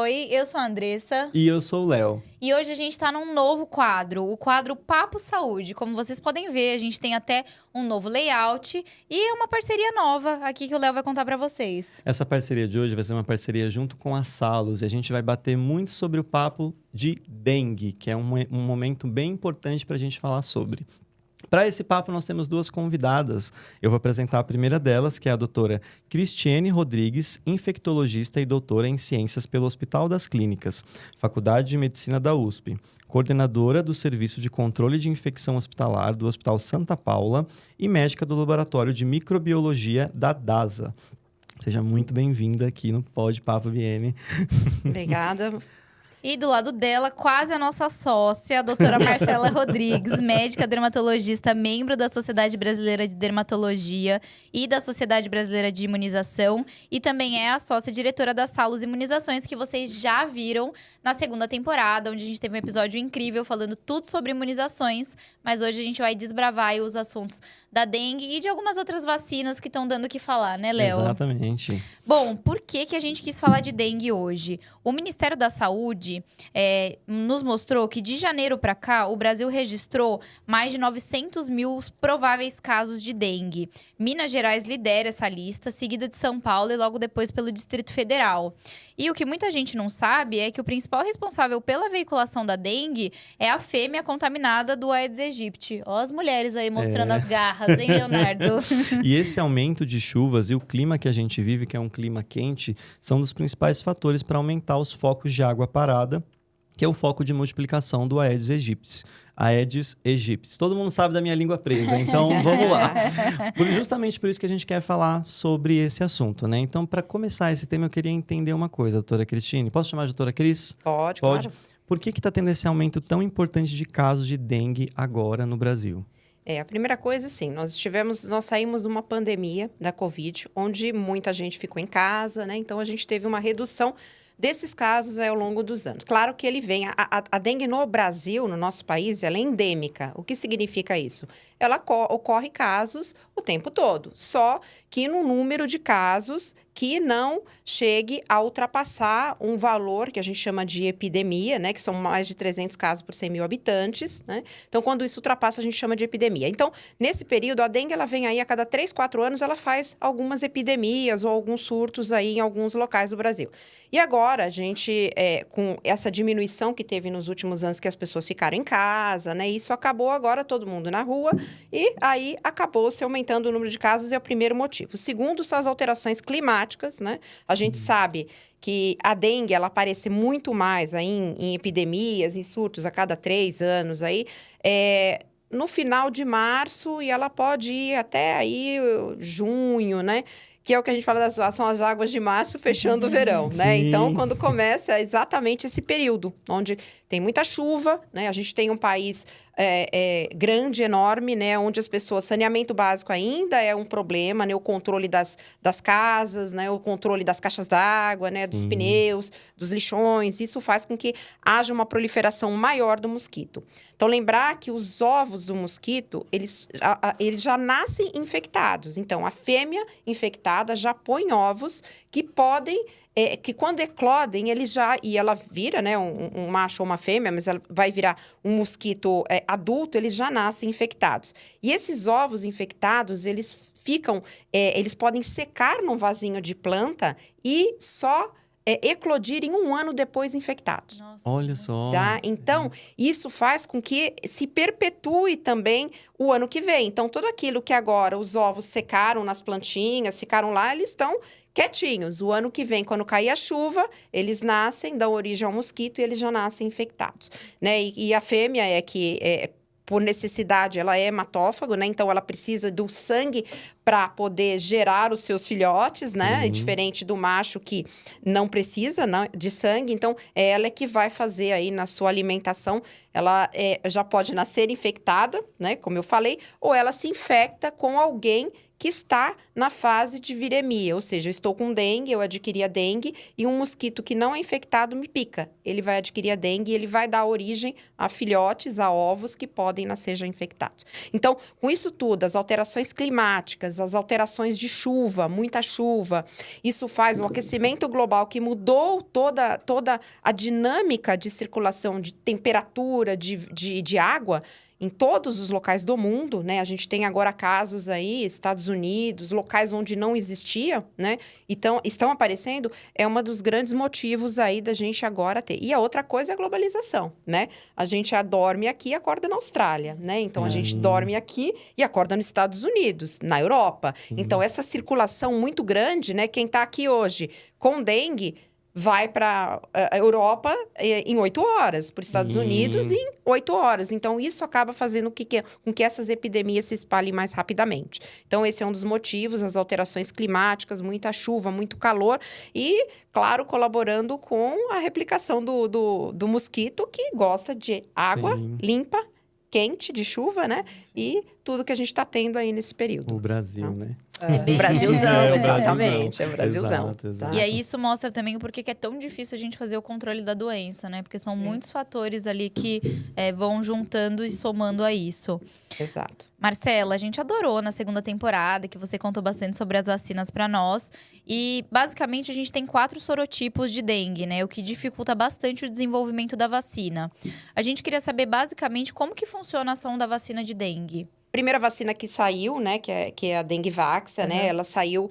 Oi, eu sou a Andressa. E eu sou o Léo. E hoje a gente está num novo quadro, o quadro Papo Saúde. Como vocês podem ver, a gente tem até um novo layout e uma parceria nova aqui que o Léo vai contar para vocês. Essa parceria de hoje vai ser uma parceria junto com a Salos e a gente vai bater muito sobre o papo de dengue, que é um momento bem importante para a gente falar sobre. Para esse papo, nós temos duas convidadas. Eu vou apresentar a primeira delas, que é a doutora Cristiane Rodrigues, infectologista e doutora em ciências pelo Hospital das Clínicas, Faculdade de Medicina da USP, coordenadora do Serviço de Controle de Infecção Hospitalar do Hospital Santa Paula e médica do Laboratório de Microbiologia da DASA. Seja muito bem-vinda aqui no Pod Papo BM. Obrigada. E do lado dela, quase a nossa sócia, a doutora Marcela Rodrigues, médica dermatologista, membro da Sociedade Brasileira de Dermatologia e da Sociedade Brasileira de Imunização. E também é a sócia diretora da Salos Imunizações, que vocês já viram na segunda temporada, onde a gente teve um episódio incrível falando tudo sobre imunizações. Mas hoje a gente vai desbravar aí os assuntos da dengue e de algumas outras vacinas que estão dando o que falar, né, Léo? Exatamente. Bom, por que a gente quis falar de dengue hoje? O Ministério da Saúde nos mostrou que de janeiro para cá, o Brasil registrou mais de 900 mil prováveis casos de dengue. Minas Gerais lidera essa lista, seguida de São Paulo e logo depois pelo Distrito Federal. E o que muita gente não sabe é que o principal responsável pela veiculação da dengue é a fêmea contaminada do Aedes aegypti. Ó, as mulheres aí mostrando as garras, hein, Leonardo? E esse aumento de chuvas e o clima que a gente vive, que é um clima quente, são dos principais fatores para aumentar os focos de água parada, que é o foco de multiplicação do Aedes aegypti. Aedes aegypti. Todo mundo sabe da minha língua presa, então vamos lá. Justamente por isso que a gente quer falar sobre esse assunto, né? Então, para começar esse tema, eu queria entender uma coisa, doutora Cristine. Posso chamar de doutora Cris? Pode. Claro. Por que está tendo esse aumento tão importante de casos de dengue agora no Brasil? A primeira coisa, sim, nós saímos de uma pandemia da Covid, onde muita gente ficou em casa, né? Então, a gente teve uma redução desses casos ao longo dos anos. Claro que ele vem... A dengue no Brasil, no nosso país, ela é endêmica. O que significa isso? Ela ocorre casos o tempo todo, só que no número de casos que não chegue a ultrapassar um valor que a gente chama de epidemia, né? Que são mais de 300 casos por 100 mil habitantes, né? Então, quando isso ultrapassa, a gente chama de epidemia. Então, nesse período, a dengue, ela vem aí a cada 3, 4 anos, ela faz algumas epidemias ou alguns surtos aí em alguns locais do Brasil. E agora, a gente, com essa diminuição que teve nos últimos anos, que as pessoas ficaram em casa, né? Isso acabou agora todo mundo na rua e aí acabou se aumentando o número de casos, é o primeiro motivo. O segundo são as alterações climáticas, né? A gente sabe que a dengue, ela aparece muito mais aí em epidemias, em surtos a cada 3 anos aí, no final de março e ela pode ir até aí junho, né? Que é o que a gente fala são as águas de março fechando o verão, né? Sim. Então, quando começa é exatamente esse período, onde tem muita chuva, né? A gente tem um país grande, enorme, né? Onde as pessoas... Saneamento básico ainda é um problema, né? O controle das casas, né? O controle das caixas d'água, né? Dos pneus, dos lixões. Isso faz com que haja uma proliferação maior do mosquito. Então, lembrar que os ovos do mosquito, eles já nascem infectados. Então, a fêmea infectada já põe ovos que podem... que quando eclodem, e ela vira, né, um macho ou uma fêmea, mas ela vai virar um mosquito adulto, eles já nascem infectados. E esses ovos infectados, eles podem secar num vasinho de planta e só eclodirem 1 ano depois infectados. Nossa. Olha só. Tá? Então, isso faz com que se perpetue também o ano que vem. Então, tudo aquilo que agora os ovos secaram nas plantinhas, ficaram lá, eles estão quietinhos. O ano que vem, quando cair a chuva, eles nascem, dão origem ao mosquito e eles já nascem infectados, né? E a fêmea por necessidade, ela é hematófago, né? Então, ela precisa do sangue para poder gerar os seus filhotes, né? Diferente do macho que não precisa, né, de sangue. Então, ela é que vai fazer aí na sua alimentação. Ela já pode nascer infectada, né? Como eu falei, ou ela se infecta com alguém que está na fase de viremia, ou seja, eu estou com dengue, eu adquiri a dengue e um mosquito que não é infectado me pica. Ele vai adquirir a dengue e ele vai dar origem a filhotes, a ovos que podem nascer já infectados. Então, com isso tudo, as alterações climáticas, as alterações de chuva, muita chuva, isso faz o aquecimento global que mudou toda a dinâmica de circulação de temperatura, de água, em todos os locais do mundo, né? A gente tem agora casos aí, Estados Unidos, locais onde não existia, né? Então, estão aparecendo, é um dos grandes motivos aí da gente agora ter. E a outra coisa é a globalização, né? A gente dorme aqui e acorda na Austrália, né? Então, a gente dorme aqui e acorda nos Estados Unidos, na Europa. Então, essa circulação muito grande, né? Quem está aqui hoje com dengue vai para a Europa em 8 horas, para os Estados Unidos em 8 horas. Então, isso acaba fazendo com que essas epidemias se espalhem mais rapidamente. Então, esse é um dos motivos, as alterações climáticas, muita chuva, muito calor e, claro, colaborando com a replicação do mosquito, que gosta de água limpa, quente, de chuva, né? E tudo que a gente está tendo aí nesse período. O Brasil, né? Brasilzão, exatamente. É Brasilzão. Exato. E aí isso mostra também porque que é tão difícil a gente fazer o controle da doença, né? Porque são muitos fatores ali que vão juntando e somando a isso. Exato. Marcela, a gente adorou na segunda temporada que você contou bastante sobre as vacinas para nós. E basicamente a gente tem 4 sorotipos de dengue, né? O que dificulta bastante o desenvolvimento da vacina. A gente queria saber basicamente como que funciona a ação da vacina de dengue. Primeira vacina que saiu, né, que é a Dengvax, né, ela saiu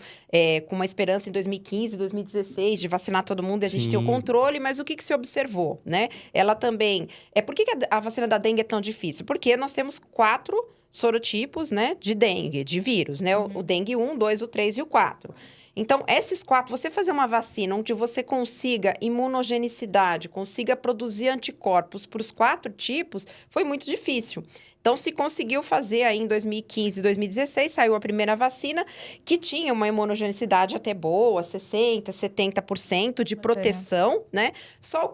com uma esperança em 2015, 2016 de vacinar todo mundo e a gente ter o controle, mas o que se observou, né? Ela também... Por que a vacina da dengue é tão difícil? Porque nós temos 4 sorotipos, né, de dengue, de vírus, né? O dengue 1, 2, o 3 e o 4. Então, esses 4, você fazer uma vacina onde você consiga imunogenicidade, consiga produzir anticorpos para os 4 tipos, foi muito difícil. Então, se conseguiu fazer aí em 2015, 2016, saiu a primeira vacina que tinha uma imunogenicidade até boa, 60%, 70% de proteção, né? Só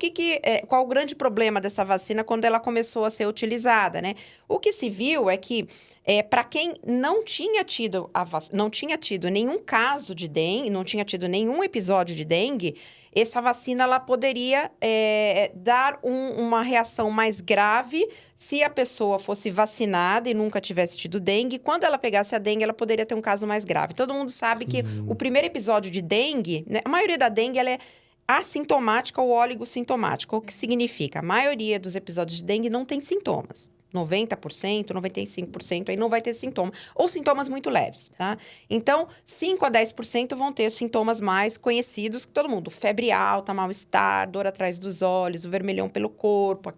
qual o grande problema dessa vacina quando ela começou a ser utilizada, né? O que se viu é que para quem não tinha tido nenhum caso de dengue, não tinha tido nenhum episódio de dengue, essa vacina ela poderia dar uma reação mais grave se a pessoa fosse vacinada e nunca tivesse tido dengue. Quando ela pegasse a dengue, ela poderia ter um caso mais grave. Todo mundo sabe que o primeiro episódio de dengue, né, a maioria da dengue ela é assintomática ou oligossintomática. O que significa? A maioria dos episódios de dengue não tem sintomas. 90%, 95% aí não vai ter sintoma. Ou sintomas muito leves, tá? Então, 5 a 10% vão ter sintomas mais conhecidos que todo mundo. Febre alta, mal-estar, dor atrás dos olhos, o vermelhão pelo corpo,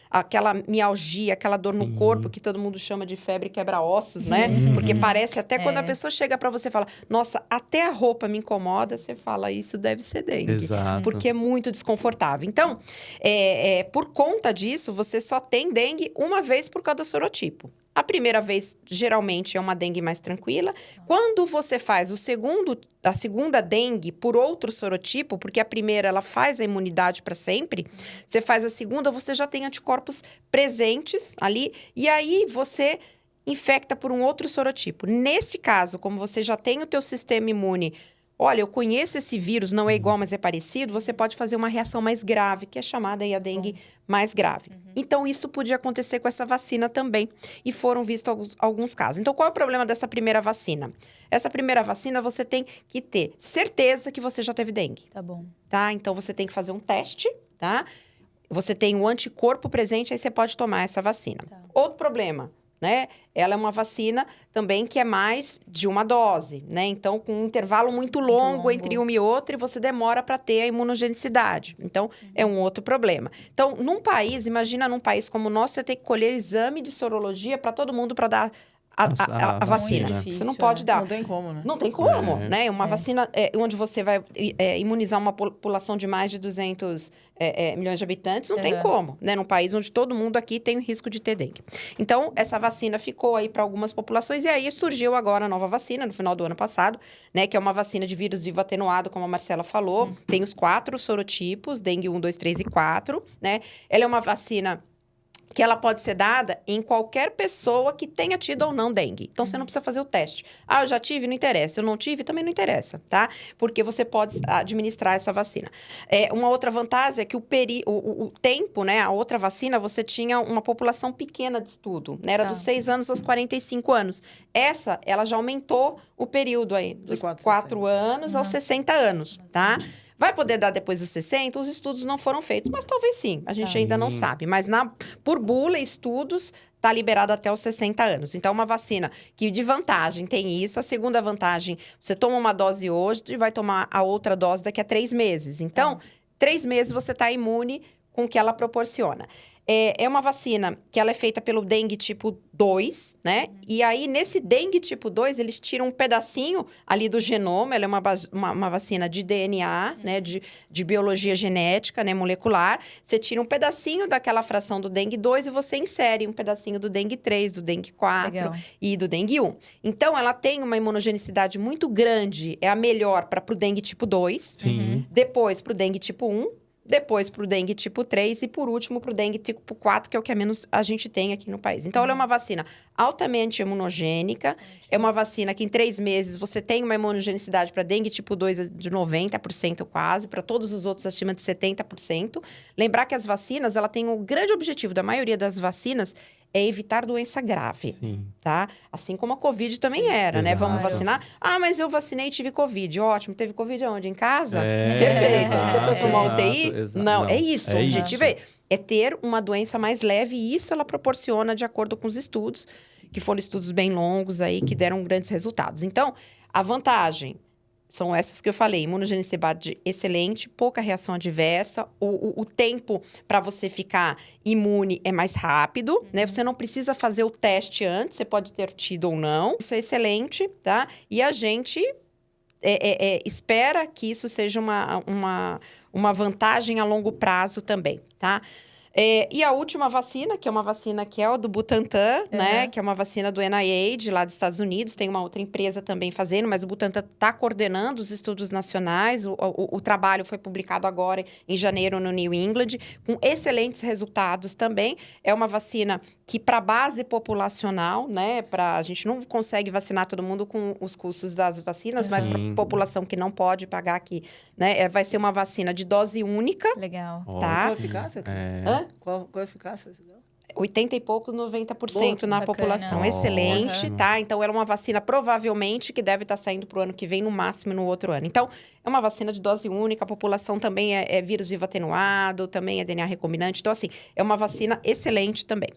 aquela mialgia, aquela dor no corpo que todo mundo chama de febre quebra-ossos, né? Porque parece até quando a pessoa chega pra você e fala, nossa, até a roupa me incomoda, você fala, isso deve ser dengue. Exato. Porque é muito desconfortável. Então, por conta disso, você só tem dengue uma vez por causa do sorotipo. A primeira vez, geralmente, é uma dengue mais tranquila. Quando você faz a segunda dengue por outro sorotipo, porque a primeira, ela faz a imunidade para sempre, você faz a segunda, você já tem anticorpos presentes ali, e aí você infecta por um outro sorotipo. Nesse caso, como você já tem o teu sistema imune, olha, eu conheço esse vírus, não é igual, mas é parecido, você pode fazer uma reação mais grave, que é chamada aí a dengue mais grave. Então, isso podia acontecer com essa vacina também, e foram vistos alguns casos. Então, qual é o problema dessa primeira vacina? Essa primeira vacina, você tem que ter certeza que você já teve dengue. Tá bom. Tá? Então, você tem que fazer um teste, tá? Você tem um anticorpo presente, aí você pode tomar essa vacina. Tá. Outro problema, né? Ela é uma vacina também que é mais de uma dose, né? Então, com um intervalo muito longo entre uma e outra, e você demora para ter a imunogenicidade. Então, é um outro problema. Então, imagina num país como o nosso, você tem que colher exame de sorologia para todo mundo para dar a vacina. Difícil, você não pode dar. Não tem como, né? Não tem como, né? Uma vacina onde você vai imunizar uma população de mais de 200 milhões de habitantes, não tem como, né? Num país onde todo mundo aqui tem o risco de ter dengue. Então, essa vacina ficou aí para algumas populações, e aí surgiu agora a nova vacina, no final do ano passado, né? Que é uma vacina de vírus vivo atenuado, como a Marcela falou. Tem os 4 sorotipos, dengue 1, 2, 3 e 4, né? Ela é uma vacina que ela pode ser dada em qualquer pessoa que tenha tido ou não dengue. Então, você não precisa fazer o teste. Ah, eu já tive, não interessa. Eu não tive, também não interessa, tá? Porque você pode administrar essa vacina. Uma outra vantagem é que o tempo, né? A outra vacina, você tinha uma população pequena de estudo, né? Era dos 6 anos aos 45 anos. Essa, ela já aumentou o período aí, dos 4 anos aos 60 anos, tá? Vai poder dar depois dos 60? Os estudos não foram feitos, mas talvez sim. A gente ainda não sabe. Mas por bula e estudos, está liberado até os 60 anos. Então, uma vacina que de vantagem tem isso. A segunda vantagem, você toma uma dose hoje e vai tomar a outra dose daqui a 3 meses. Então, 3 meses você está imune com o que ela proporciona. É uma vacina que ela é feita pelo dengue tipo 2, né? E aí, nesse dengue tipo 2, eles tiram um pedacinho ali do genoma. Ela é uma vacina de DNA, né? De biologia genética, né? Molecular. Você tira um pedacinho daquela fração do dengue 2 e você insere um pedacinho do dengue 3, do dengue 4 Legal. e do dengue 1. Então, ela tem uma imunogenicidade muito grande. É a melhor para o dengue tipo 2. Sim. Depois, para o dengue tipo 1. Depois para o dengue tipo 3 e, por último, para o dengue tipo 4, que é o que a menos a gente tem aqui no país. Então, ela é uma vacina altamente imunogênica. É uma vacina que, em 3 meses, você tem uma imunogenicidade para dengue tipo 2 de 90% quase, para todos os outros acima de 70%. Lembrar que as vacinas, ela tem o grande objetivo da maioria das vacinas é evitar doença grave, Sim. tá? Assim como a Covid também era, né? Exato. Vamos vacinar? Ah, mas eu vacinei e tive Covid. Ótimo. Teve Covid aonde? Em casa? É, Perfeito. exato, Você foi para uma exato, UTI? exato. Não, Não, é isso. é O objetivo isso. é ter uma doença mais leve e isso ela proporciona de acordo com os estudos, que foram estudos bem longos aí, que deram grandes resultados. Então, a vantagem são essas que eu falei, imunogenicidade excelente, pouca reação adversa, o tempo para você ficar imune é mais rápido, né? Você não precisa fazer o teste antes, você pode ter tido ou não. Isso é excelente, tá? E a gente espera que isso seja uma vantagem a longo prazo também, tá? E a última vacina, que é uma vacina que é o do Butantan, né? Que é uma vacina do NIH, lá dos Estados Unidos. Tem uma outra empresa também fazendo, mas o Butantan está coordenando os estudos nacionais. O trabalho foi publicado agora em janeiro no New England, com excelentes resultados também. É uma vacina que, para a base populacional, né? A gente não consegue vacinar todo mundo com os custos das vacinas, mas para a população que não pode pagar aqui, né? Vai ser uma vacina de dose única. Legal. Tá? Qual a eficácia? Hã? Qual a eficácia você deu? 80 e pouco, 90% na Bacana. população. Excelente, Ótimo. tá? Então, era uma vacina, provavelmente, que deve estar saindo para o ano que vem, no máximo no outro ano. Então, é uma vacina de dose única, a população também é vírus vivo atenuado, também é DNA recombinante. Então, assim, é uma vacina excelente também.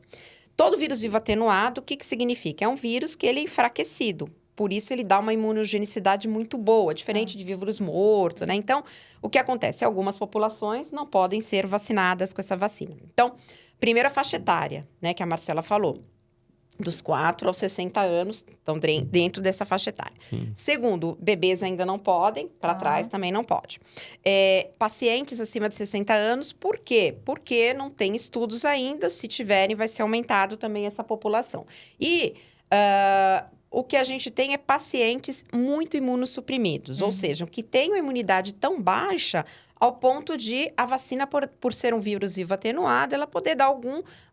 Todo vírus vivo atenuado, o que significa? É um vírus que ele é enfraquecido. Por isso, ele dá uma imunogenicidade muito boa, diferente de vírus morto, né? Então, o que acontece? Algumas populações não podem ser vacinadas com essa vacina. Então, primeira faixa etária, né? Que a Marcela falou. Dos 4 aos 60 anos, estão dentro dessa faixa etária. Sim. Segundo, bebês ainda não podem, para trás também não pode. Pacientes acima de 60 anos, por quê? Porque não tem estudos ainda, se tiverem vai ser aumentado também essa população. E o que a gente tem é pacientes muito imunossuprimidos, ou seja, que têm uma imunidade tão baixa ao ponto de a vacina, por ser um vírus vivo atenuado, ela poder dar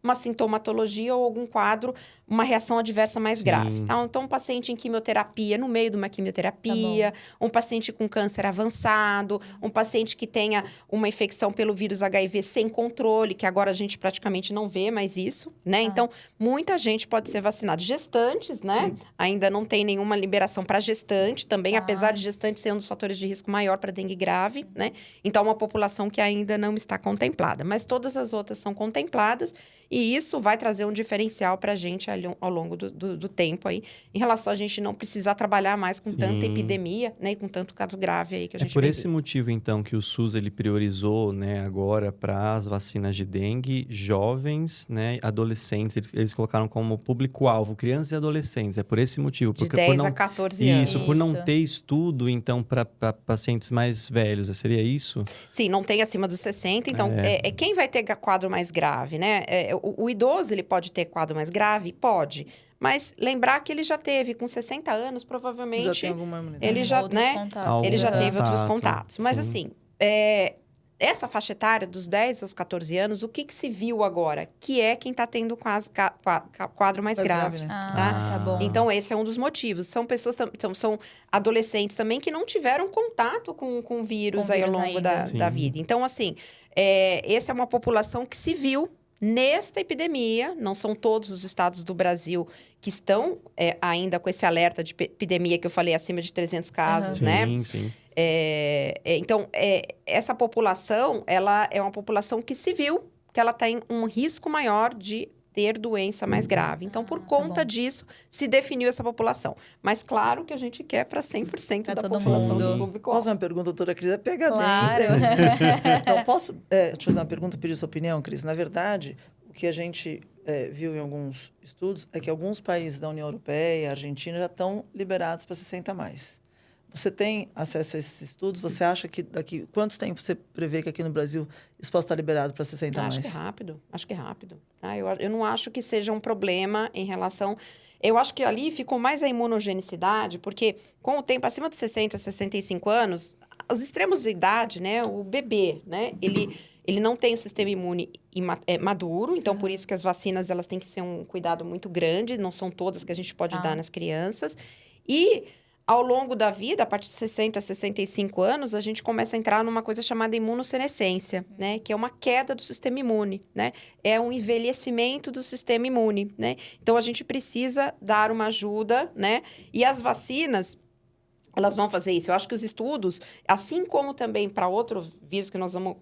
uma sintomatologia ou algum quadro, uma reação adversa mais grave. Tá? Então, um paciente em quimioterapia, no meio de uma quimioterapia, um paciente com câncer avançado, um paciente que tenha uma infecção pelo vírus HIV sem controle, que agora a gente praticamente não vê mais isso, né? Então, muita gente pode ser vacinada. Gestantes, né? Ainda não tem nenhuma liberação para gestante também, apesar de gestante ser um dos fatores de risco maior para dengue grave, né? Então, uma população que ainda não está contemplada. Mas todas as outras são contempladas e isso vai trazer um diferencial para a gente ao longo do tempo aí, em relação a gente não precisar trabalhar mais com tanta epidemia, né? E com tanto caso grave aí que a gente por vê esse motivo, então, que o SUS ele priorizou, né, agora para as vacinas de dengue, jovens, né, adolescentes, eles colocaram como público-alvo, crianças e adolescentes. É por esse motivo. de Porque 10 por não, a 14 anos. Isso, por não Isso. ter estudo, então, para pacientes mais velhos, seria isso? Sim, não tem acima dos 60, então quem vai ter quadro mais grave, né? O idoso, ele pode ter quadro mais grave? Pode. Mas lembrar que ele já teve, com 60 anos, Já provavelmente, tem alguma imunidade. ele já, Outros né? contatos. Ele já Algum teve outros contato, contatos. Mas sim. assim, essa faixa etária, dos 10 aos 14 anos, o que se viu agora? Que é quem está tendo quadro mais grave. né? Tá bom. Então, esse é um dos motivos. São pessoas, são adolescentes também que não tiveram contato com o vírus Com aí ao vírus longo ainda. da vida. Então, assim, essa é uma população que se viu nesta epidemia. Não são todos os estados do Brasil que estão ainda com esse alerta de epidemia que eu falei, acima de 300 casos, né? Sim. Então, essa população, ela é uma população que se viu que ela tem um risco maior de ter doença mais grave. Então, por conta bom. disso, se definiu essa população. Mas, claro que a gente quer para 100% Pra da todo população mundo. do público. Posso fazer uma pergunta, doutora Cris? É PhD. Claro. Então, posso te fazer uma pergunta e pedir sua opinião, Cris? Na verdade, o que a gente viu em alguns estudos é que alguns países da União Europeia, a Argentina, já estão liberados para 60 a mais. Você tem acesso a esses estudos? Você acha que daqui... Quanto tempo você prevê que aqui no Brasil isso possa estar liberado para 60 a mais? Acho que é rápido. Tá? Eu não acho que seja um problema em relação... Eu acho que ali ficou mais a imunogenicidade, porque com o tempo, acima dos 60, 65 anos, os extremos de idade, né? O bebê, né? Ele não tem o sistema imune maduro, então por isso que as vacinas elas têm que ser um cuidado muito grande, não são todas que a gente pode dar nas crianças. E ao longo da vida, a partir de 60, 65 anos, a gente começa a entrar numa coisa chamada imunossenescência, né? Que é uma queda do sistema imune, né? É um envelhecimento do sistema imune, né? Então, a gente precisa dar uma ajuda, né? E as vacinas, elas vão fazer isso. Eu acho que os estudos, assim como também para outros vírus que nós vamos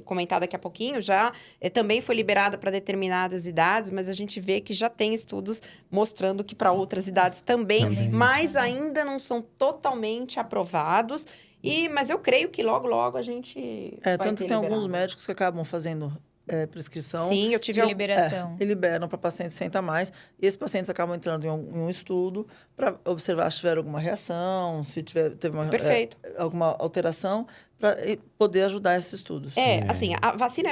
comentar daqui a pouquinho, já também foi liberada para determinadas idades, mas a gente vê que já tem estudos mostrando que para outras idades também, mas ainda não são totalmente aprovados. Mas eu creio que logo, logo a gente vai tanto ter tem alguns liberado. médicos que acabam fazendo prescrição. Sim, eu tive De liberação. E liberam para pacientes 60 a mais. E esses pacientes acabam entrando em um estudo para observar se tiver alguma reação, se teve Perfeito. alguma alteração, para poder ajudar esses estudos. Assim, a vacina,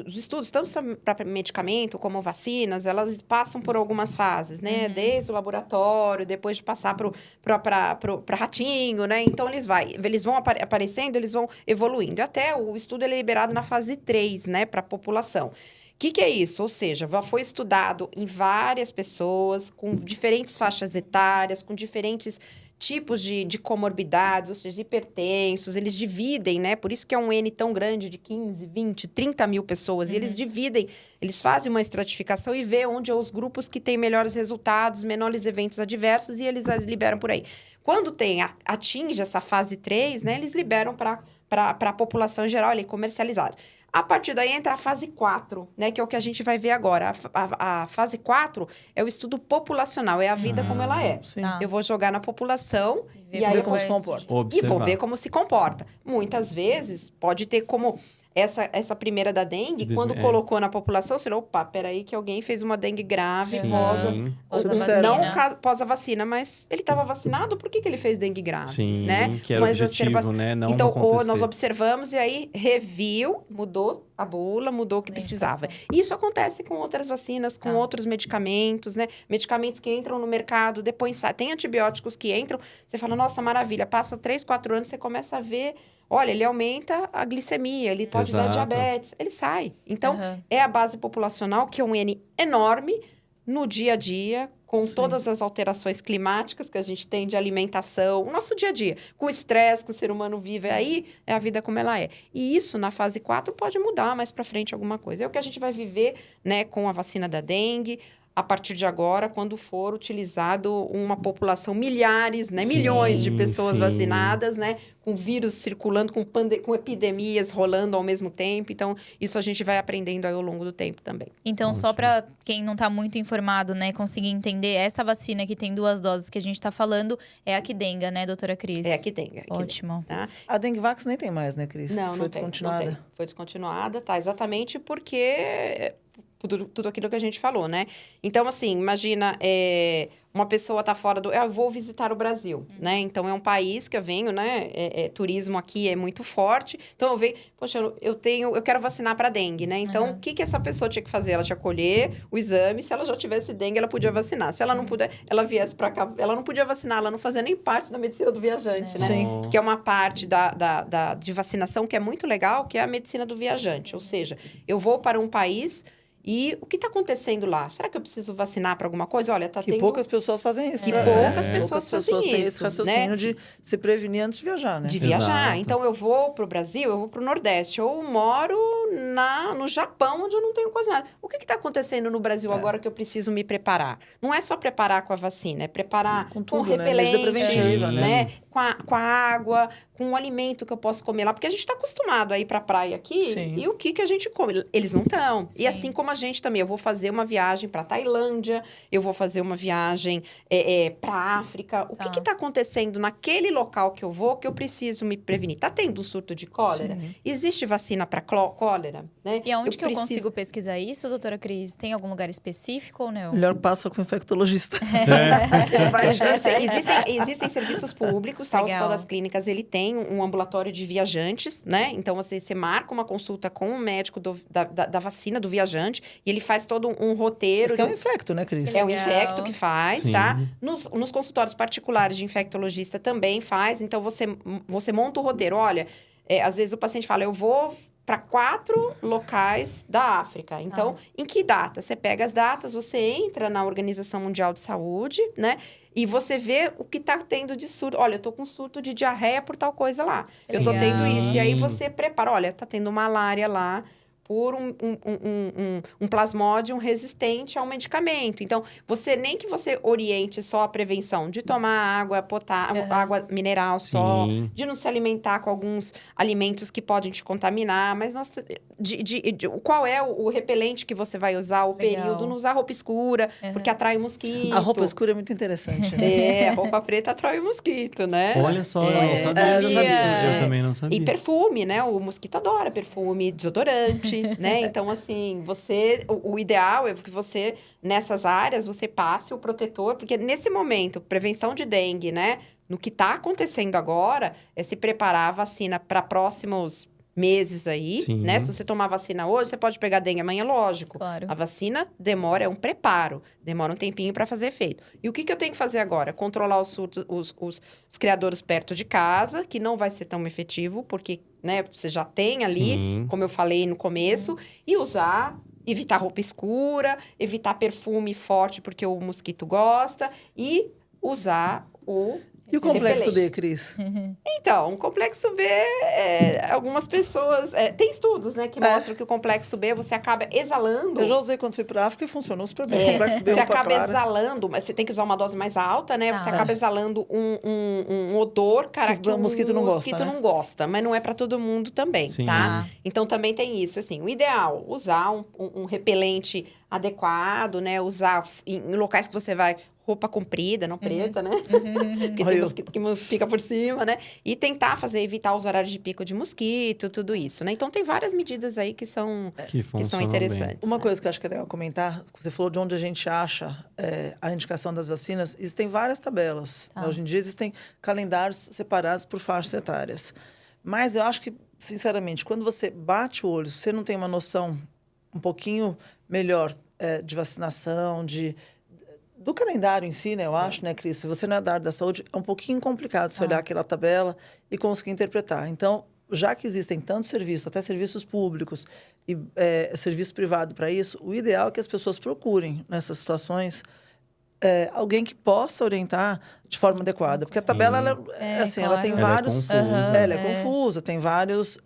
os estudos, tanto para medicamento como vacinas, elas passam por algumas fases, né? Desde o laboratório, depois de passar para ratinho, né? Então, eles vão aparecendo, eles vão evoluindo. Até o estudo ele é liberado na fase 3, né? Para a população. O que é isso? Ou seja, já foi estudado em várias pessoas, com diferentes faixas etárias, com diferentes tipos de comorbidades, ou seja, hipertensos, eles dividem, né? Por isso que é um N tão grande de 15, 20, 30 mil pessoas. E eles dividem, eles fazem uma estratificação e vê onde os grupos que têm melhores resultados, menores eventos adversos, e eles as liberam por aí. Quando atinge essa fase 3, né? Eles liberam para a população em geral, ali, comercializado. A partir daí entra a fase 4, né? Que é o que a gente vai ver agora. A fase 4 é o estudo populacional, é a vida como ela é. Sim. Tá. Eu vou jogar na população ver e aí como se comporta. e vou ver como se comporta. Muitas vezes pode ter como essa primeira da dengue, quando colocou na população, você falou, opa, peraí que alguém fez uma dengue grave pós a vacina, mas ele estava vacinado, por que ele fez dengue grave? Sim, né? que era o objetivo, né? Não então, acontecer. nós observamos e aí reviu, mudou a bula, mudou o que precisava. E isso acontece com outras vacinas, com outros medicamentos, né? Medicamentos que entram no mercado, depois saem. Tem antibióticos que entram, você fala, nossa, maravilha, passa 3, 4 anos, você começa a ver, olha, ele aumenta a glicemia, ele pode dar diabetes, ele sai. Então, é a base populacional, que é um N enorme no dia a dia, com todas as alterações climáticas que a gente tem de alimentação, o nosso dia a dia, com o estresse que o ser humano vive, aí é a vida como ela é. E isso, na fase 4, pode mudar mais para frente alguma coisa. É o que a gente vai viver, né, com a vacina da dengue, a partir de agora, quando for utilizado uma população, milhares, né, milhões de pessoas vacinadas, né, com vírus circulando, com epidemias rolando ao mesmo tempo. Então, isso a gente vai aprendendo aí ao longo do tempo também. Então, só para quem não está muito informado, né, conseguir entender, essa vacina que tem 2 doses que a gente está falando é a Qdenga, né, doutora Cris? É a Qdenga. Ótimo. Tá? A Dengvax nem tem mais, né, Cris? Não, Foi não tem, descontinuada. não tem. Foi descontinuada, tá? Exatamente porque tudo aquilo que a gente falou, né? Então, assim, imagina... uma pessoa tá fora do... Eu vou visitar o Brasil, né? Então, é um país que eu venho, né? Turismo aqui é muito forte. Então, eu venho... Poxa, eu quero vacinar para dengue, né? Então, o que essa pessoa tinha que fazer? Ela tinha que colher o exame. Se ela já tivesse dengue, ela podia vacinar. Se ela não puder, ela viesse para cá... Ela não podia vacinar, ela não fazia nem parte da medicina do viajante, né? Sim. Que é uma parte de vacinação que é muito legal, que é a medicina do viajante. Ou seja, eu vou para um país... E o que está acontecendo lá? Será que eu preciso vacinar para alguma coisa? Olha, tá Que tendo... poucas pessoas fazem isso. Que né? poucas pessoas fazem têm esse isso, raciocínio né? de se prevenir antes de viajar, né? De viajar. Exato. Então, eu vou para o Brasil, eu vou para o Nordeste. Eu moro no Japão, onde eu não tenho quase nada. O que está acontecendo no Brasil agora que eu preciso me preparar? Não é só preparar com a vacina, é preparar com tudo, né? repelente, Medida preventiva, né? Com a água, com o alimento que eu posso comer lá. Porque a gente está acostumado a ir para a praia aqui. Sim. E o que a gente come? Eles não estão. Sim. E assim como a gente também. Eu vou fazer uma viagem para Tailândia, eu vou fazer uma viagem para África. O que está acontecendo naquele local que eu vou que eu preciso me prevenir? Está tendo um surto de cólera? Sim. Existe vacina para cólera? Né? E aonde eu consigo pesquisar isso, doutora Cris? Tem algum lugar específico ou não? Melhor passa com o infectologista. Existem serviços públicos, tá? O Legal. Hospital das Clínicas, ele tem um ambulatório de viajantes, né? Então, você marca uma consulta com o médico da vacina do viajante e ele faz todo um roteiro. Isso que é um infecto, né, Cris? É o Legal. infecto que faz, Sim. tá? Nos consultórios particulares de infectologista também faz. Então, você monta o roteiro. Olha, às vezes o paciente fala, eu vou para 4 locais da África. Então, em que data? Você pega as datas, você entra na Organização Mundial de Saúde, né? E você vê o que tá tendo de surto. Olha, eu tô com surto de diarreia por tal coisa lá. Eu tô Legal. tendo isso. E aí, você prepara. Olha, tá tendo malária lá por um plasmódium resistente a um medicamento. Então, nem que você oriente só a prevenção de tomar água água mineral só, Sim. de não se alimentar com alguns alimentos que podem te contaminar, mas qual é o repelente que você vai usar, o Legal. período, não usar roupa escura, porque atrai mosquito. A roupa escura é muito interessante, né? A roupa preta atrai mosquito, né? Olha só, eu não sabia. eu não sabia. Eu também não sabia. E perfume, né? O mosquito adora perfume, desodorante, né? Então, assim, o ideal é que você, nessas áreas, você passe o protetor, porque nesse momento, prevenção de dengue, né? No que está acontecendo agora, é se preparar a vacina para próximos meses aí, Sim. né? Se você tomar vacina hoje, você pode pegar dengue amanhã, lógico. Claro. A vacina é um preparo, demora um tempinho para fazer efeito. E o que eu tenho que fazer agora? Controlar os surtos, os criadores perto de casa, que não vai ser tão efetivo, porque, né, você já tem ali, Sim. como eu falei no começo, e evitar roupa escura, evitar perfume forte, porque o mosquito gosta, e usar E o complexo repelente. B, Cris? Então, o complexo B, algumas pessoas... tem estudos, né, que mostram que o complexo B, você acaba exalando... Eu já usei quando fui pra África e funcionou super bem. O complexo B, Você roupa acaba clara. exalando, mas você tem que usar uma dose mais alta, né? Você Ah. acaba exalando um odor, cara, Que o mosquito não gosta, né? não gosta. Mas não é pra todo mundo também, Sim. tá? Ah. Então, também tem isso, assim. O ideal, usar um repelente adequado, né? Usar em locais que você vai... roupa comprida, não preta, né? Porque tem mosquito que fica por cima, né? E tentar evitar os horários de pico de mosquito, tudo isso, né? Então, tem várias medidas aí que são Que funcionam interessantes. Uma né? coisa que eu acho que é legal comentar, você falou de onde a gente acha a indicação das vacinas, existem várias tabelas. Tá. Né? Hoje em dia existem calendários separados por faixas etárias. Mas eu acho que, sinceramente, quando você bate o olho, se você não tem uma noção um pouquinho melhor de vacinação, do calendário em si, né? Eu acho, né, Cris? Se você não é da área da saúde, é um pouquinho complicado você olhar aquela tabela e conseguir interpretar. Então, já que existem tantos serviços, até serviços públicos e serviço privado para isso, o ideal é que as pessoas procurem, nessas situações, alguém que possa orientar de forma adequada. Porque a tabela, ela tem Ela é vários... confusa. Ela é confusa, tem várias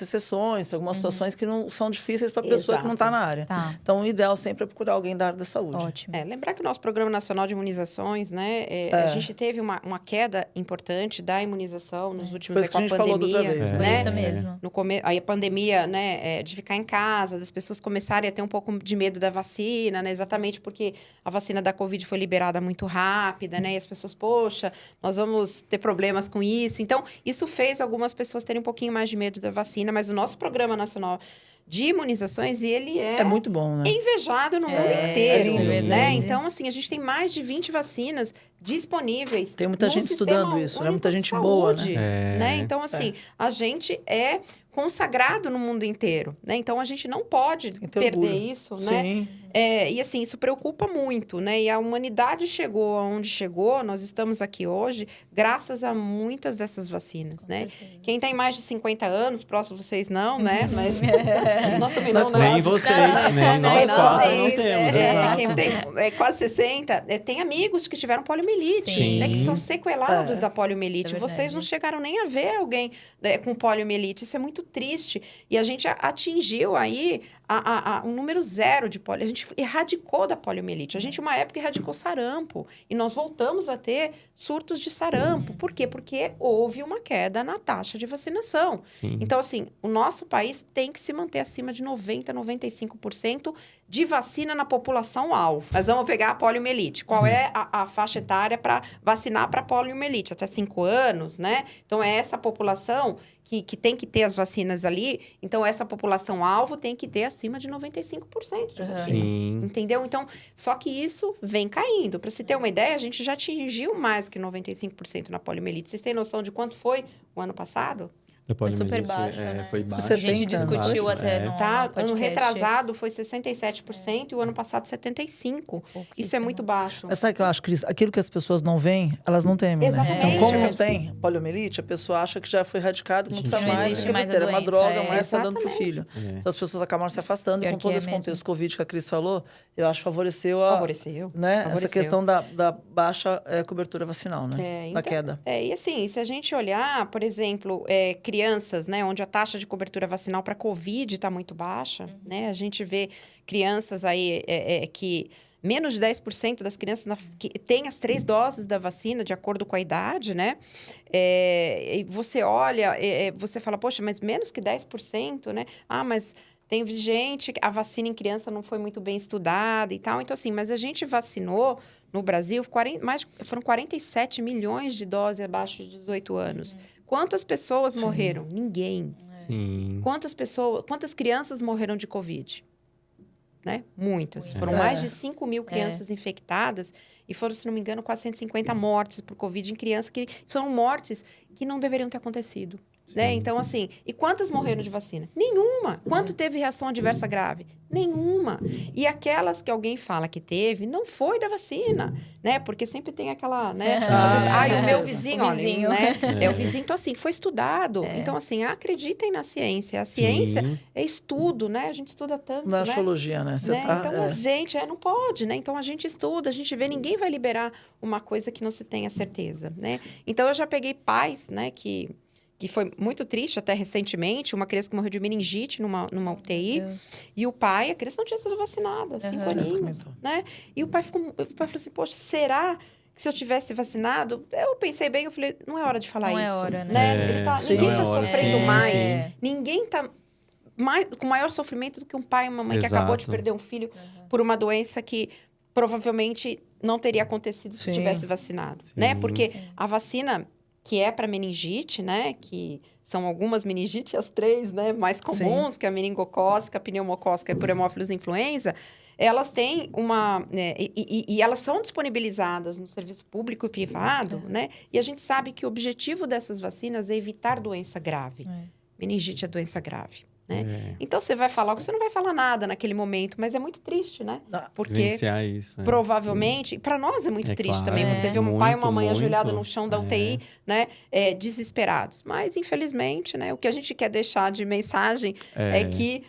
exceções, tem algumas situações que não são difíceis para a pessoa que não está na área. Tá. Então, o ideal sempre é procurar alguém da área da saúde. Ótimo. Lembrar que o nosso Programa Nacional de Imunizações, né? A gente teve uma queda importante da imunização nos últimos Foi isso que a gente falou da outra vez, Foi né? isso mesmo. Aí a pandemia, né, de ficar em casa, das pessoas começarem a ter um pouco de medo da vacina, né? Exatamente porque a vacina da Covid foi liberada muito rápida, né? E as pessoas, poxa, nós vamos ter problemas com isso. Então, isso fez algumas pessoas terem um pouquinho mais de medo da vacina, mas o nosso Programa Nacional de imunizações e ele É muito bom, né? invejado no mundo É, inteiro, é verdade. né? Então, assim, a gente tem mais de 20 vacinas disponíveis. Tem muita no gente Sistema estudando isso, né? Único Muita de gente boa, né? Saúde, É. Então, assim, a gente é consagrado no mundo inteiro, né? Então, a gente não pode Tem que ter perder orgulho. isso, né? Sim. E assim, isso preocupa muito, né? E a humanidade chegou aonde chegou, nós estamos aqui hoje, graças a muitas dessas vacinas, né? Quem tem mais de 50 anos, próximo vocês não, né? Mas nós também não, né? Nem vocês, nem nós não, quatro não vocês, temos. Quem exato. tem quase 60, tem amigos que tiveram poliomielite, Sim. né? Que são sequelados É. da poliomielite. Isso é Vocês não verdade. chegaram nem a ver alguém, né, com poliomielite. Isso é muito triste. E a gente atingiu aí um número zero de polio. A gente erradicou da poliomielite. A gente, uma época, erradicou sarampo. E nós voltamos a ter surtos de sarampo. Por quê? Porque houve uma queda na taxa de vacinação. Sim. Então, assim, o nosso país tem que se manter acima de 90%, 95% de vacina na população-alvo. Nós vamos pegar a poliomielite. Qual é a faixa etária para vacinar para poliomielite? Até 5 anos, né? Então, é essa população que tem que ter as vacinas ali. Então, essa população-alvo tem que ter acima de 95% de vacina. Sim. Entendeu? Então, só que isso vem caindo. Para se ter uma ideia, a gente já atingiu mais que 95% na poliomielite. Vocês têm noção de quanto foi o ano passado? Da Foi super poliomielite, baixo, né? Foi baixo. A gente 70, discutiu baixo, até é. no Tá? podcast. Ano retrasado foi 67% e o ano passado 75%. Isso é Pouquíssimo. muito baixo. Mas sabe o que eu acho, Cris? Aquilo que as pessoas não veem, elas não temem, né? Exatamente. Então, como não tem poliomielite, a pessoa acha que já foi erradicado, que não precisa não mais, existe que é mais a besteira, é uma doença, droga, é. mas está dando pro Exatamente. filho. É. Então, as pessoas acabaram se afastando. E Pior com que todo é esse mesmo. contexto Covid que a Cris falou, eu acho que favoreceu Favoreceu. né? Essa Favoreceu. questão da baixa cobertura vacinal, né? Da Então, queda. E assim, se a gente olhar, por exemplo, crianças, né, onde a taxa de cobertura vacinal para Covid está muito baixa, né? A gente vê crianças aí que menos de 10% das crianças que têm as 3 doses da vacina, de acordo com a idade, né? E você olha, você fala, poxa, mas menos que 10%, né? Ah, mas tem gente, a vacina em criança não foi muito bem estudada e tal. Então, assim, mas a gente vacinou no Brasil, foram 47 milhões de doses abaixo de 18 anos. Quantas pessoas morreram? Ninguém. Sim. Quantas crianças morreram de Covid? Né? Muitas. Foram É. mais de 5 mil crianças infectadas e foram, se não me engano, quase 150 mortes por Covid em crianças, que são mortes que não deveriam ter acontecido. Né? Então, assim, e quantas morreram de vacina? Nenhuma. Quanto teve reação adversa grave? Nenhuma. E aquelas que alguém fala que teve, não foi da vacina, né? Porque sempre tem aquela, né? Às vezes, o meu vizinho, O olha, vizinho. né? O vizinho, então, assim, foi estudado. Então, assim, acreditem na ciência. A ciência Sim. é estudo, né? A gente estuda tanto, Na né? astrologia, né? Você tá, Então, a gente não pode, né? Então, a gente estuda, a gente vê, ninguém vai liberar uma coisa que não se tenha certeza, né? Então, eu já peguei pais, né, que foi muito triste até recentemente, uma criança que morreu de meningite numa UTI, e o pai, a criança não tinha sido vacinada, 5 aninhos, comentou. né? E o pai falou assim, poxa, será que se eu tivesse vacinado? Eu pensei bem, eu falei, não é hora de falar Não é isso. hora, né? Ninguém não é tá hora. sofrendo Sim, mais. sim. Ninguém tá com maior sofrimento do que um pai e uma mãe que acabou de Exato. perder um filho por uma doença que provavelmente não teria acontecido se Sim. tivesse vacinado, né? Sim. Porque a vacina que é para meningite, né? Que são algumas meningites, as 3, né? Mais comuns, que é a meningocócica, a pneumocócica e por hemófilos influenza, elas têm uma... e elas são disponibilizadas no serviço público e privado, né? E a gente sabe que o objetivo dessas vacinas é evitar doença grave. Meningite é doença grave. Né? Então, você vai falar, você não vai falar nada naquele momento, mas é muito triste, né? Porque Vivenciar isso. provavelmente, para nós é muito triste claro, também, você vê um pai e uma mãe muito, ajoelhada no chão da UTI, né? Desesperados. Mas, infelizmente, né? O que a gente quer deixar de mensagem é que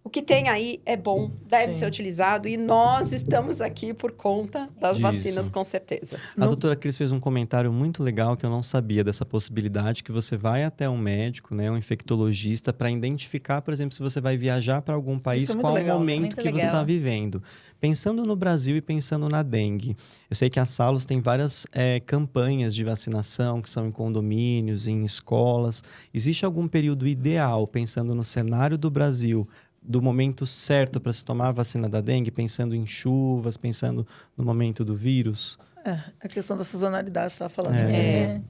o que tem aí é bom, deve ser utilizado e nós estamos aqui por conta das Disso. vacinas, com certeza. A doutora Cris fez um comentário muito legal que eu não sabia dessa possibilidade, que você vai até um médico, né, um infectologista, para identificar, por exemplo, se você vai viajar para algum país, Isso é muito qual legal. o momento Muito que você legal. está vivendo. Pensando no Brasil e pensando na dengue. Eu sei que a Salos tem várias campanhas de vacinação, que são em condomínios, em escolas. Existe algum período ideal, pensando no cenário do Brasil, do momento certo para se tomar a vacina da dengue, pensando em chuvas, pensando no momento do vírus? A questão da sazonalidade, você estava falando.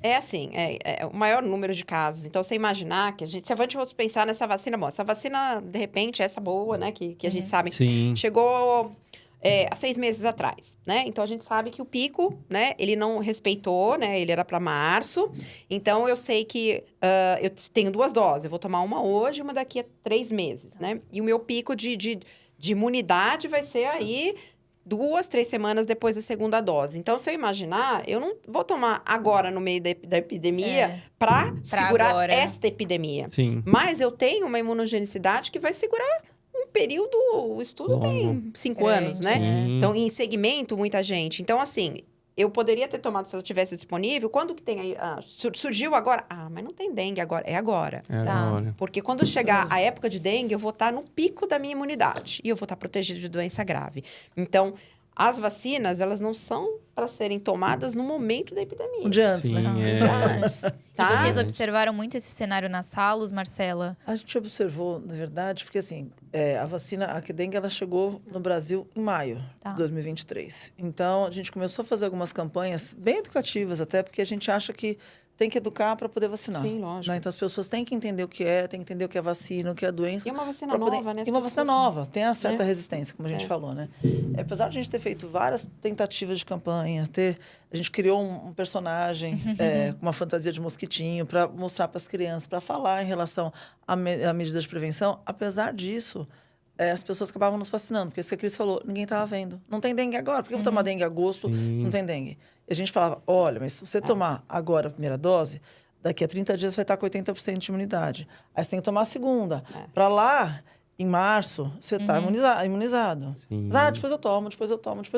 É assim, o maior número de casos. Então, você imaginar que se a gente fosse pensar nessa vacina, bom, essa vacina, de repente, essa boa, né, que a gente sabe, Sim. chegou há 6 meses atrás, né? Então, a gente sabe que o pico, né, ele não respeitou, né, ele era para março. Então, eu sei que eu tenho 2 doses, eu vou tomar uma hoje e uma daqui a 3 meses, né? E o meu pico de imunidade vai ser aí 2, 3 semanas depois da segunda dose. Então, se eu imaginar, eu não vou tomar agora no meio da epidemia para segurar agora. esta epidemia. Sim. Mas eu tenho uma imunogenicidade que vai segurar um período... O estudo tem 5 anos, né? Sim. Então, em segmento, muita gente. Então, assim... Eu poderia ter tomado se ela tivesse disponível. Quando que tem aí? Surgiu agora? Mas não tem dengue agora. É agora. Tá. Olha. Porque quando chegar a época de dengue, eu vou estar no pico da minha imunidade. E eu vou estar protegido de doença grave. Então, as vacinas, elas não são para serem tomadas no momento da epidemia. Um dia antes, Sim, né? é. Um dia antes. E Tá? vocês observaram muito esse cenário nas salas, Marcela? A gente observou, na verdade, porque assim, a vacina, a dengue, ela chegou no Brasil em maio Tá. de 2023. Então, a gente começou a fazer algumas campanhas bem educativas, até porque a gente acha que tem que educar para poder vacinar. Sim, lógico. Né? Então, as pessoas têm que entender o que é, têm que entender o que é vacina, o que é a doença. E uma vacina pra poder- nova, né? As E uma pessoas- vacina nova, tem a certa É. resistência, como a gente falou, né? Apesar de a gente ter feito várias tentativas de campanha, a gente criou um personagem com uma fantasia de mosquitinho para mostrar para as crianças, para falar em relação a medidas de prevenção. Apesar disso, as pessoas acabavam nos vacinando, porque isso que a Cris falou, ninguém estava vendo. Não tem dengue agora, por que eu vou tomar dengue em agosto se não tem dengue? E a gente falava, olha, mas se você tomar agora a primeira dose, daqui a 30 dias você vai estar com 80% de imunidade. Aí você tem que tomar a segunda. Para lá, em março, você está imunizado. Sim. Depois eu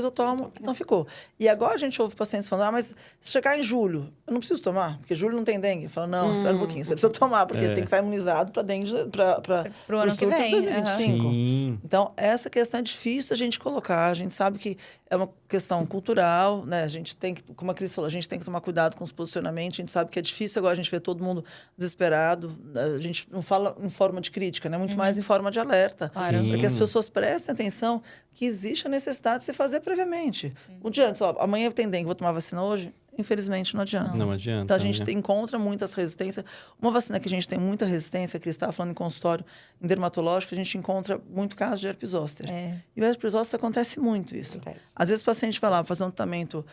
tomo. Então ficou. E agora a gente ouve pacientes falando, mas se chegar em julho, eu não preciso tomar, porque julho não tem dengue. Fala, não, espera um pouquinho, você precisa tomar, porque você tem que estar imunizado para dengue, para Pro ano que surto de vem, 2025. Sim. Então, essa questão é difícil a gente colocar. A gente sabe que é uma questão cultural, né? A gente tem que, como a Cris falou, a gente tem que tomar cuidado com os posicionamentos. A gente sabe que é difícil agora a gente ver todo mundo desesperado. A gente não fala em forma de crítica, né? Muito mais em forma de alerta. Claro. Sim. Para que as pessoas prestem atenção que existe a necessidade de se fazer previamente. Um dia antes, ó, amanhã tem dengue, vou tomar vacina hoje? Infelizmente, não adianta. Não adianta. Então, a gente né? encontra muitas resistências. Uma vacina que a gente tem muita resistência, que estava falando em consultório, em dermatológico, a gente encontra muito caso de herpes zoster. E o herpes zoster acontece muito isso. Acontece. Às vezes o paciente vai lá fazer um tratamento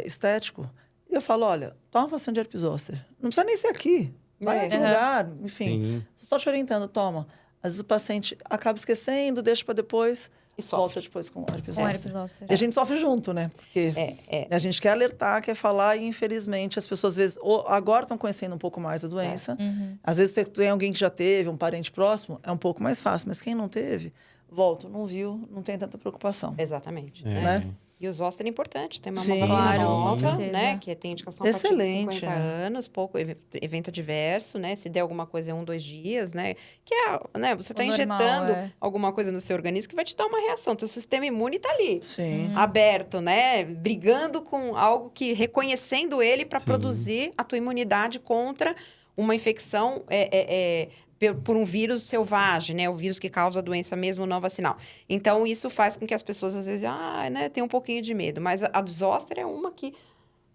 estético e eu falo, olha, toma vacina de herpes zoster. Não precisa nem ser aqui. Vai em outro lugar, enfim. Sim. Só te orientando, toma. Às vezes o paciente acaba esquecendo, deixa para depois, E sofre. volta depois com herpes Com zoster. herpes zoster. E a gente sofre junto, né? Porque a gente quer alertar, quer falar, e infelizmente as pessoas às vezes agora estão conhecendo um pouco mais a doença. Às vezes você tem alguém que já teve, um parente próximo, é um pouco mais fácil. Mas quem não teve, volta, não viu, não tem tanta preocupação. Exatamente. É. Né? E o zoster é importante. Tem uma Sim. vacina Claro, com nova, certeza. né? Que tem indicação a partir de Excelente, 50 anos, pouco evento adverso, né? Se der alguma coisa, 1, 2 dias, né? Que né? Você está normal, injetando alguma coisa no seu organismo que vai te dar uma reação. Teu sistema imune está ali. Sim. Aberto, né? Brigando com algo que... Reconhecendo ele para Sim. produzir a tua imunidade contra uma infecção por um vírus selvagem, né? O vírus que causa a doença mesmo não vacinal. Então, isso faz com que as pessoas, às vezes, né? Tem um pouquinho de medo. Mas a do zoster é uma que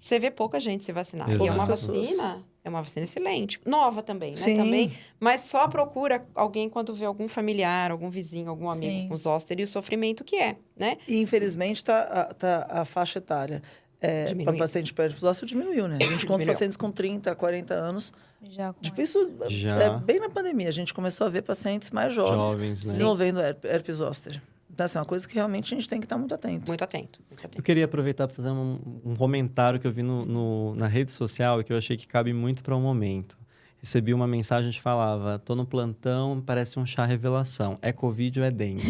você vê pouca gente se vacinar. Exato. E é uma Poucas pessoas. vacina... É uma vacina excelente. Nova também, né? Sim. Também. Mas só procura alguém quando vê algum familiar, algum vizinho, algum amigo Sim. com zoster e o sofrimento que é, né? E, infelizmente, tá a faixa etária para Diminuiu. paciente com herpes zoster diminuiu, né? A gente encontra Diminuiu. pacientes com 30, 40 anos. Já com Tipo, isso Já. bem na pandemia. A gente começou a ver pacientes mais jovens, Né? desenvolvendo herpes zoster. Então, assim, é uma coisa que realmente a gente tem que estar muito atento. Muito atento. Muito Eu atento. queria aproveitar para fazer um comentário que eu vi na rede social e que eu achei que cabe muito para o momento. Recebi uma mensagem que falava, tô no plantão, parece um chá revelação. É Covid ou é dengue?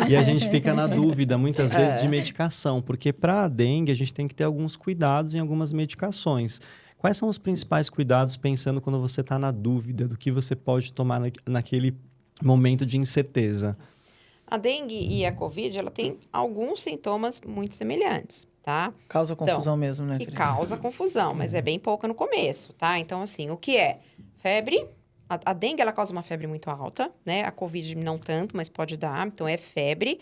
E a gente fica na dúvida, muitas vezes, de medicação. Porque para a dengue, a gente tem que ter alguns cuidados em algumas medicações. Quais são os principais cuidados, pensando quando você está na dúvida do que você pode tomar naquele momento de incerteza? A dengue e a Covid, ela tem alguns sintomas muito semelhantes, tá? Causa confusão mesmo, né, Que Cris? causa confusão, mas é bem pouca no começo, tá? Então, assim, o que é? Febre. A dengue, ela causa uma febre muito alta, né? A Covid não tanto, mas pode dar. Então, é febre.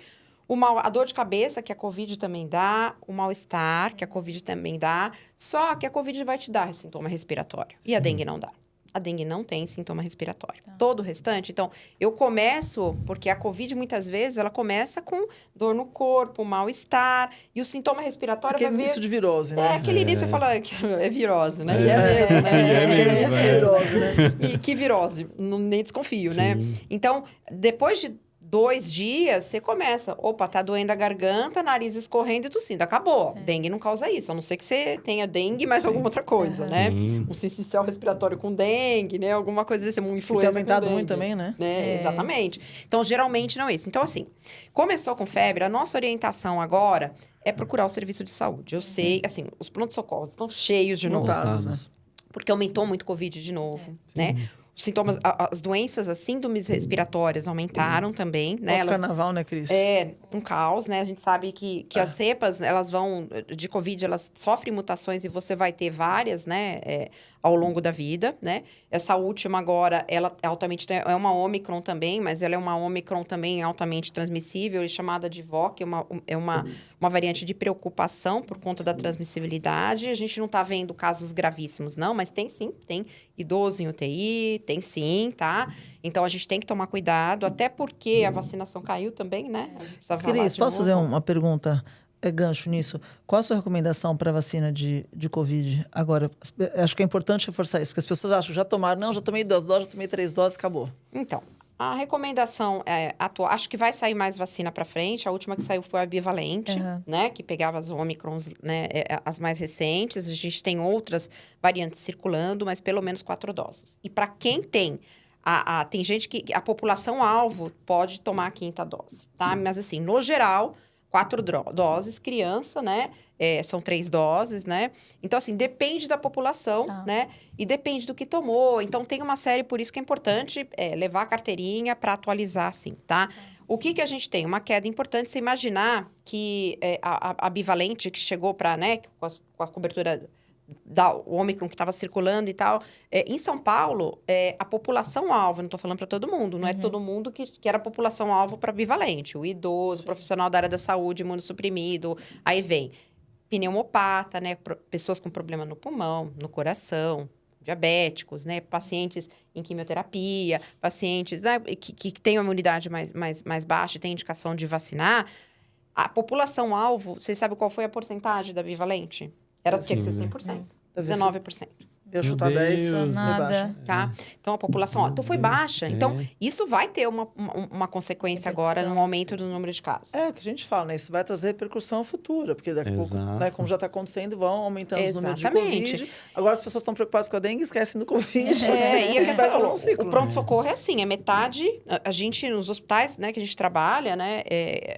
A dor de cabeça, que a Covid também dá, o mal-estar, que a Covid também dá, só que a Covid vai te dar sintoma respiratório. E a dengue não dá. A dengue não tem sintoma respiratório. Todo o restante, então, eu começo, porque a Covid, muitas vezes, ela começa com dor no corpo, mal-estar, e o sintoma respiratório Aquele vai vir... início de virose, né? aquele início, você fala que é virose, né? É. E é mesmo, né? E é mesmo, É virose, né? E que virose, nem desconfio, né? Sim. Então, depois de 2 dias, você começa. Opa, tá doendo a garganta, nariz escorrendo e tossindo. Acabou. Dengue não causa isso. A não ser que você tenha dengue, mais alguma outra coisa, né? Sim. Um sincicial respiratório com dengue, né? Alguma coisa desse, uma E influenza tem aumentado com muito dengue. também, né? Exatamente. Então, geralmente não é isso. Então, assim, começou com febre, a nossa orientação agora é procurar o serviço de saúde. Eu sei, assim, os prontos-socorros estão cheios de novo. Lotados, né? Porque aumentou muito o Covid de novo, né? Os sintomas, as doenças, as síndromes respiratórias aumentaram também, né? Pós-carnaval, né, Cris? É um caos, né? A gente sabe que as cepas, elas vão, de Covid, elas sofrem mutações e você vai ter várias, né? Ao longo da vida, né? Essa última agora, ela é altamente... É uma Omicron também, mas ela é uma Omicron também altamente transmissível, chamada de VOC, é uma variante de preocupação por conta da transmissibilidade. A gente não tá vendo casos gravíssimos, não, mas tem sim, tem idoso em UTI, tem sim, tá? Então, a gente tem que tomar cuidado, até porque a vacinação caiu também, né? A gente precisa falar Cris, de posso novo. fazer uma pergunta? Gancho nisso. Qual a sua recomendação para a vacina de Covid? Agora, acho que é importante reforçar isso, porque as pessoas acham, já tomaram, não, já tomei 2 doses, já tomei 3 doses, acabou. Então, a recomendação atual, acho que vai sair mais vacina para frente. A última que saiu foi a bivalente, né? Que pegava as Omicrons, né? As mais recentes. A gente tem outras variantes circulando, mas pelo menos 4 doses. E para quem tem... tem gente que... A população-alvo pode tomar a 5ª dose, tá? Mas assim, no geral... 4 doses, criança, né? São 3 doses, né? Então, assim, depende da população, né? E depende do que tomou. Então, tem uma série, por isso que é importante levar a carteirinha para atualizar, assim, tá? O que a gente tem? Uma queda importante, você imaginar que a bivalente que chegou para, né? Com a cobertura... o Ômicron que estava circulando e tal. Em São Paulo, a população-alvo, não estou falando para todo mundo, não é todo mundo que era a população-alvo para bivalente. O idoso, o profissional da área da saúde, imunossuprimido, aí vem pneumopata, né? Pessoas com problema no pulmão, no coração, diabéticos, né? Pacientes em quimioterapia, pacientes, né? que têm uma imunidade mais baixa e têm indicação de vacinar. A população-alvo, vocês sabem qual foi a porcentagem da bivalente? Tinha que ser 100%. 19%. Eu chutar 10, Deus. Nada. Tá? Então, a população... Então, foi baixa. Então, isso vai ter uma consequência agora no aumento do número de casos. É o que a gente fala, né? Isso vai trazer repercussão futura, porque daqui a pouco, Exato. né, como já está acontecendo, vão aumentando os números de Exatamente. Covid. Agora as pessoas estão preocupadas com a dengue e esquecem do Covid. E é que vai falou, virar um ciclo, o pronto-socorro é assim, é metade... A gente, nos hospitais, né, que a gente trabalha, né?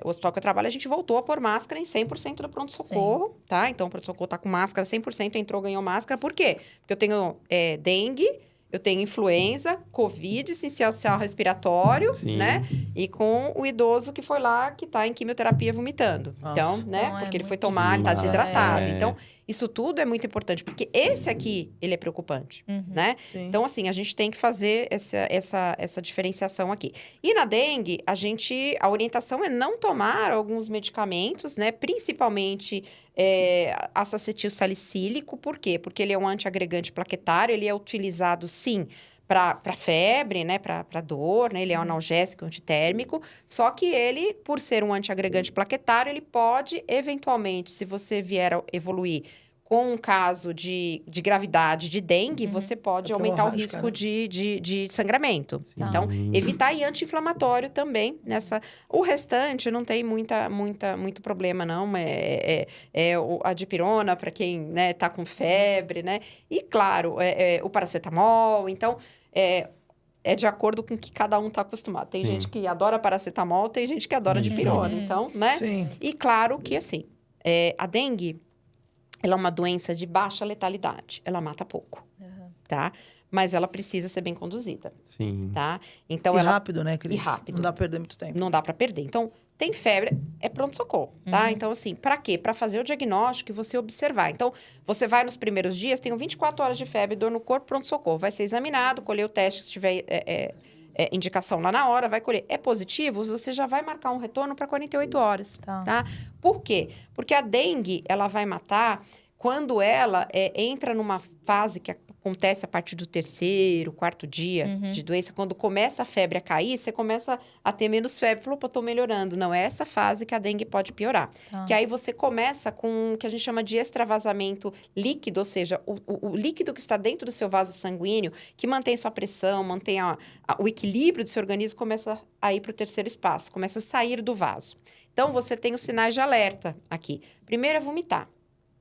O hospital que eu trabalho, a gente voltou a pôr máscara em 100% do pronto-socorro, tá? Então, o pronto-socorro tá com máscara 100%, entrou, ganhou máscara. Por quê? Porque eu tenho dengue, eu tenho influenza, Covid, sincicial respiratório, Sim. né? E com o idoso que foi lá, que tá em quimioterapia vomitando. Nossa. Então, né? Então, é porque ele foi muito tomar, ele tá difícil. desidratado. É. Então, isso tudo é muito importante, porque esse aqui, ele é preocupante, né? Sim. Então, assim, a gente tem que fazer essa diferenciação aqui. E na dengue, a orientação é não tomar alguns medicamentos, né? Principalmente ácido salicílico. Por quê? Porque ele é um antiagregante plaquetário, ele é utilizado, sim, para febre, né, para dor, né, ele é um analgésico, antitérmico, só que ele, por ser um antiagregante plaquetário, ele pode, eventualmente, se você vier a evoluir com um caso de gravidade de dengue, você pode aumentar o hemorrágica, risco né? de sangramento. Então, evitar e anti-inflamatório também nessa... O restante não tem muito problema, não. A dipirona, para quem, né, tá com febre, né? E, claro, o paracetamol. Então, é de acordo com o que cada um está acostumado. Tem gente que adora paracetamol, tem gente que adora dipirona. Então, né? Sim. E, claro que, assim, a dengue... Ela é uma doença de baixa letalidade. Ela mata pouco, tá? Mas ela precisa ser bem conduzida, Sim. tá? Então, E ela... rápido, né, Cris? E rápido. Não dá pra perder muito tempo. Não dá para perder. Então, tem febre, é pronto-socorro, tá? Então, assim, para quê? Para fazer o diagnóstico e você observar. Então, você vai nos primeiros dias, tem 24 horas de febre, dor no corpo, pronto-socorro. Vai ser examinado, colher o teste se estiver indicação lá na hora, vai colher. É positivo, você já vai marcar um retorno para 48 horas, tá? Por quê? Porque a dengue, ela vai matar quando ela entra numa fase que acontece a partir do 3º, 4º dia de doença. Quando começa a febre a cair, você começa a ter menos febre. Falou, opa, tô melhorando. Não, é essa fase que a dengue pode piorar. Que aí você começa com o que a gente chama de extravasamento líquido, ou seja, o líquido que está dentro do seu vaso sanguíneo, que mantém sua pressão, mantém o equilíbrio do seu organismo, começa a ir para o 3º espaço, começa a sair do vaso. Então, você tem os sinais de alerta aqui. Primeiro é vomitar.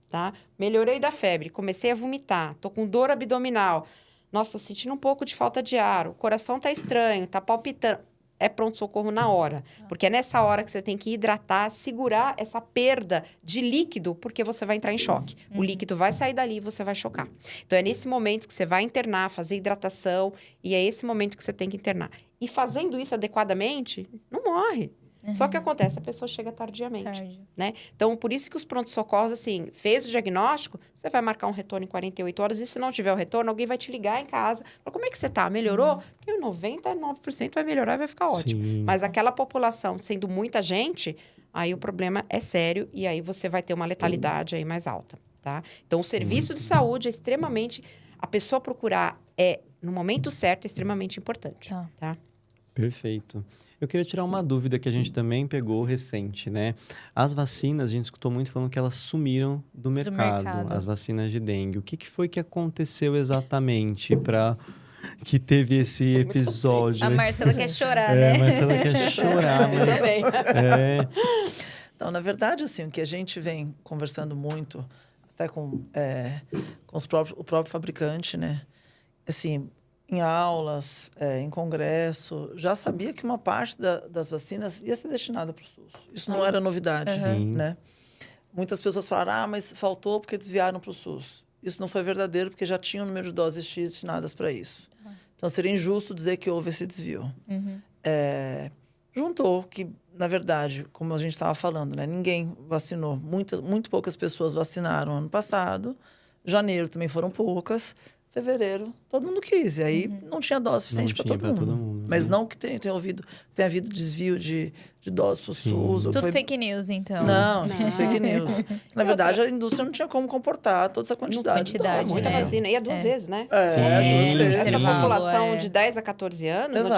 Tá? Melhorei da febre, comecei a vomitar, tô com dor abdominal. Nossa, tô sentindo um pouco de falta de ar, o coração tá estranho, tá palpitando. É pronto-socorro na hora. Porque é nessa hora que você tem que hidratar, segurar essa perda de líquido, porque você vai entrar em choque. O líquido vai sair dali e você vai chocar. Então, é nesse momento que você vai internar, fazer hidratação, e é esse momento que você tem que internar. E fazendo isso adequadamente, não morre. Só que acontece, a pessoa chega tardiamente, né? Então, por isso que os prontos-socorros, assim, fez o diagnóstico, você vai marcar um retorno em 48 horas, e se não tiver o retorno, alguém vai te ligar em casa. Fala, como é que você tá? Melhorou? Porque 99% vai melhorar e vai ficar ótimo. Sim. Mas aquela população, sendo muita gente, aí o problema é sério, e aí você vai ter uma letalidade aí mais alta, tá? Então, o serviço de saúde é extremamente... A pessoa procurar no momento certo, é extremamente importante, tá? Perfeito. Eu queria tirar uma dúvida que a gente também pegou recente, né? As vacinas, a gente escutou muito falando que elas sumiram do mercado. As vacinas de dengue. O que foi que aconteceu exatamente para que teve esse episódio? A Marcela quer chorar, né? A Marcela quer chorar, mas... Também. Então, na verdade, assim, o que a gente vem conversando muito, até com o próprio fabricante, né? Assim, em aulas, em congresso, já sabia que uma parte das vacinas ia ser destinada para o SUS. Isso não era novidade, né? Muitas pessoas falaram, mas faltou porque desviaram para o SUS. Isso não foi verdadeiro, porque já tinha um número de doses X destinadas para isso. Então, seria injusto dizer que houve esse desvio. Juntou que, na verdade, como a gente estava falando, né? Ninguém vacinou. Muito poucas pessoas vacinaram ano passado. Janeiro também foram poucas. Fevereiro, todo mundo quis. E aí não tinha dose suficiente para todo mundo. Mas não que tenha havido desvio de doses para o SUS. Tudo fake news, então. Não, fake news. Na verdade, a indústria não tinha como comportar toda essa quantidade. Muita vacina. E duas vezes, né? Essa população de 10 a 14 anos,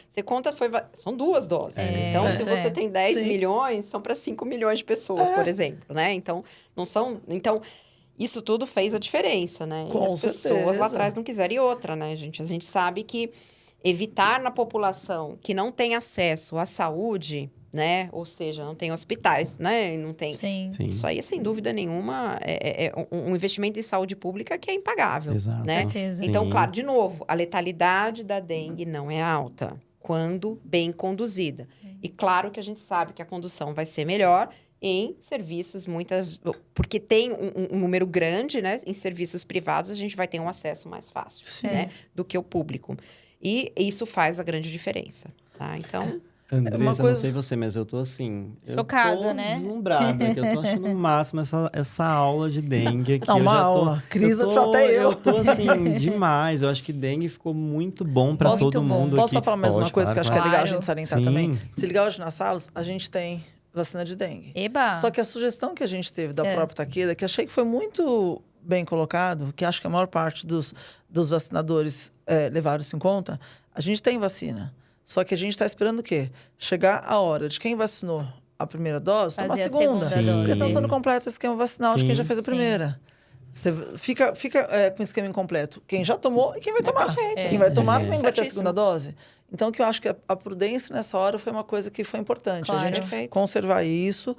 você conta, são 2 doses. Então, se você tem 10 milhões, são para 5 milhões de pessoas, por exemplo, né? Então, não são... Então, isso tudo fez a diferença, né? Com e as pessoas lá atrás não quiseram. E outra, né, gente? A gente sabe que evitar na população que não tem acesso à saúde, né? Ou seja, não tem hospitais, né? Não tem... Sim. Isso aí, sem dúvida nenhuma, é um investimento em saúde pública que é impagável, Exato. né? Certeza. Então, claro, de novo, a letalidade da dengue não é alta quando bem conduzida. E claro que a gente sabe que a condução vai ser melhor em serviços, porque tem um número grande, né? Em serviços privados, a gente vai ter um acesso mais fácil, né? Do que o público. E isso faz a grande diferença, tá? Então... Andressa, não sei você, mas eu tô assim... Chocada, né? Deslumbrada, que eu tô achando o máximo essa aula de dengue aqui. Não, uma aula. Cris, até eu. Eu tô assim, demais. Eu acho que dengue ficou muito bom para todo mundo. Posso só falar mais uma coisa que acho que é legal a gente salientar também? Se ligar hoje nas salas, a gente tem vacina de dengue. Eba! Só que a sugestão que a gente teve da própria Takeda, que achei que foi muito bem colocado, que acho que a maior parte dos vacinadores levaram isso em conta, a gente tem vacina. Só que a gente está esperando o quê? Chegar a hora de quem vacinou a primeira dose, tomar a segunda. Porque senão você não completa o esquema vacinal de quem já fez a primeira. Você fica com o esquema incompleto. Quem já tomou e quem vai tomar. Quem vai tomar também vai ter a segunda dose. Então, o que eu acho que a prudência nessa hora foi uma coisa que foi importante. Claro. A gente conservar isso.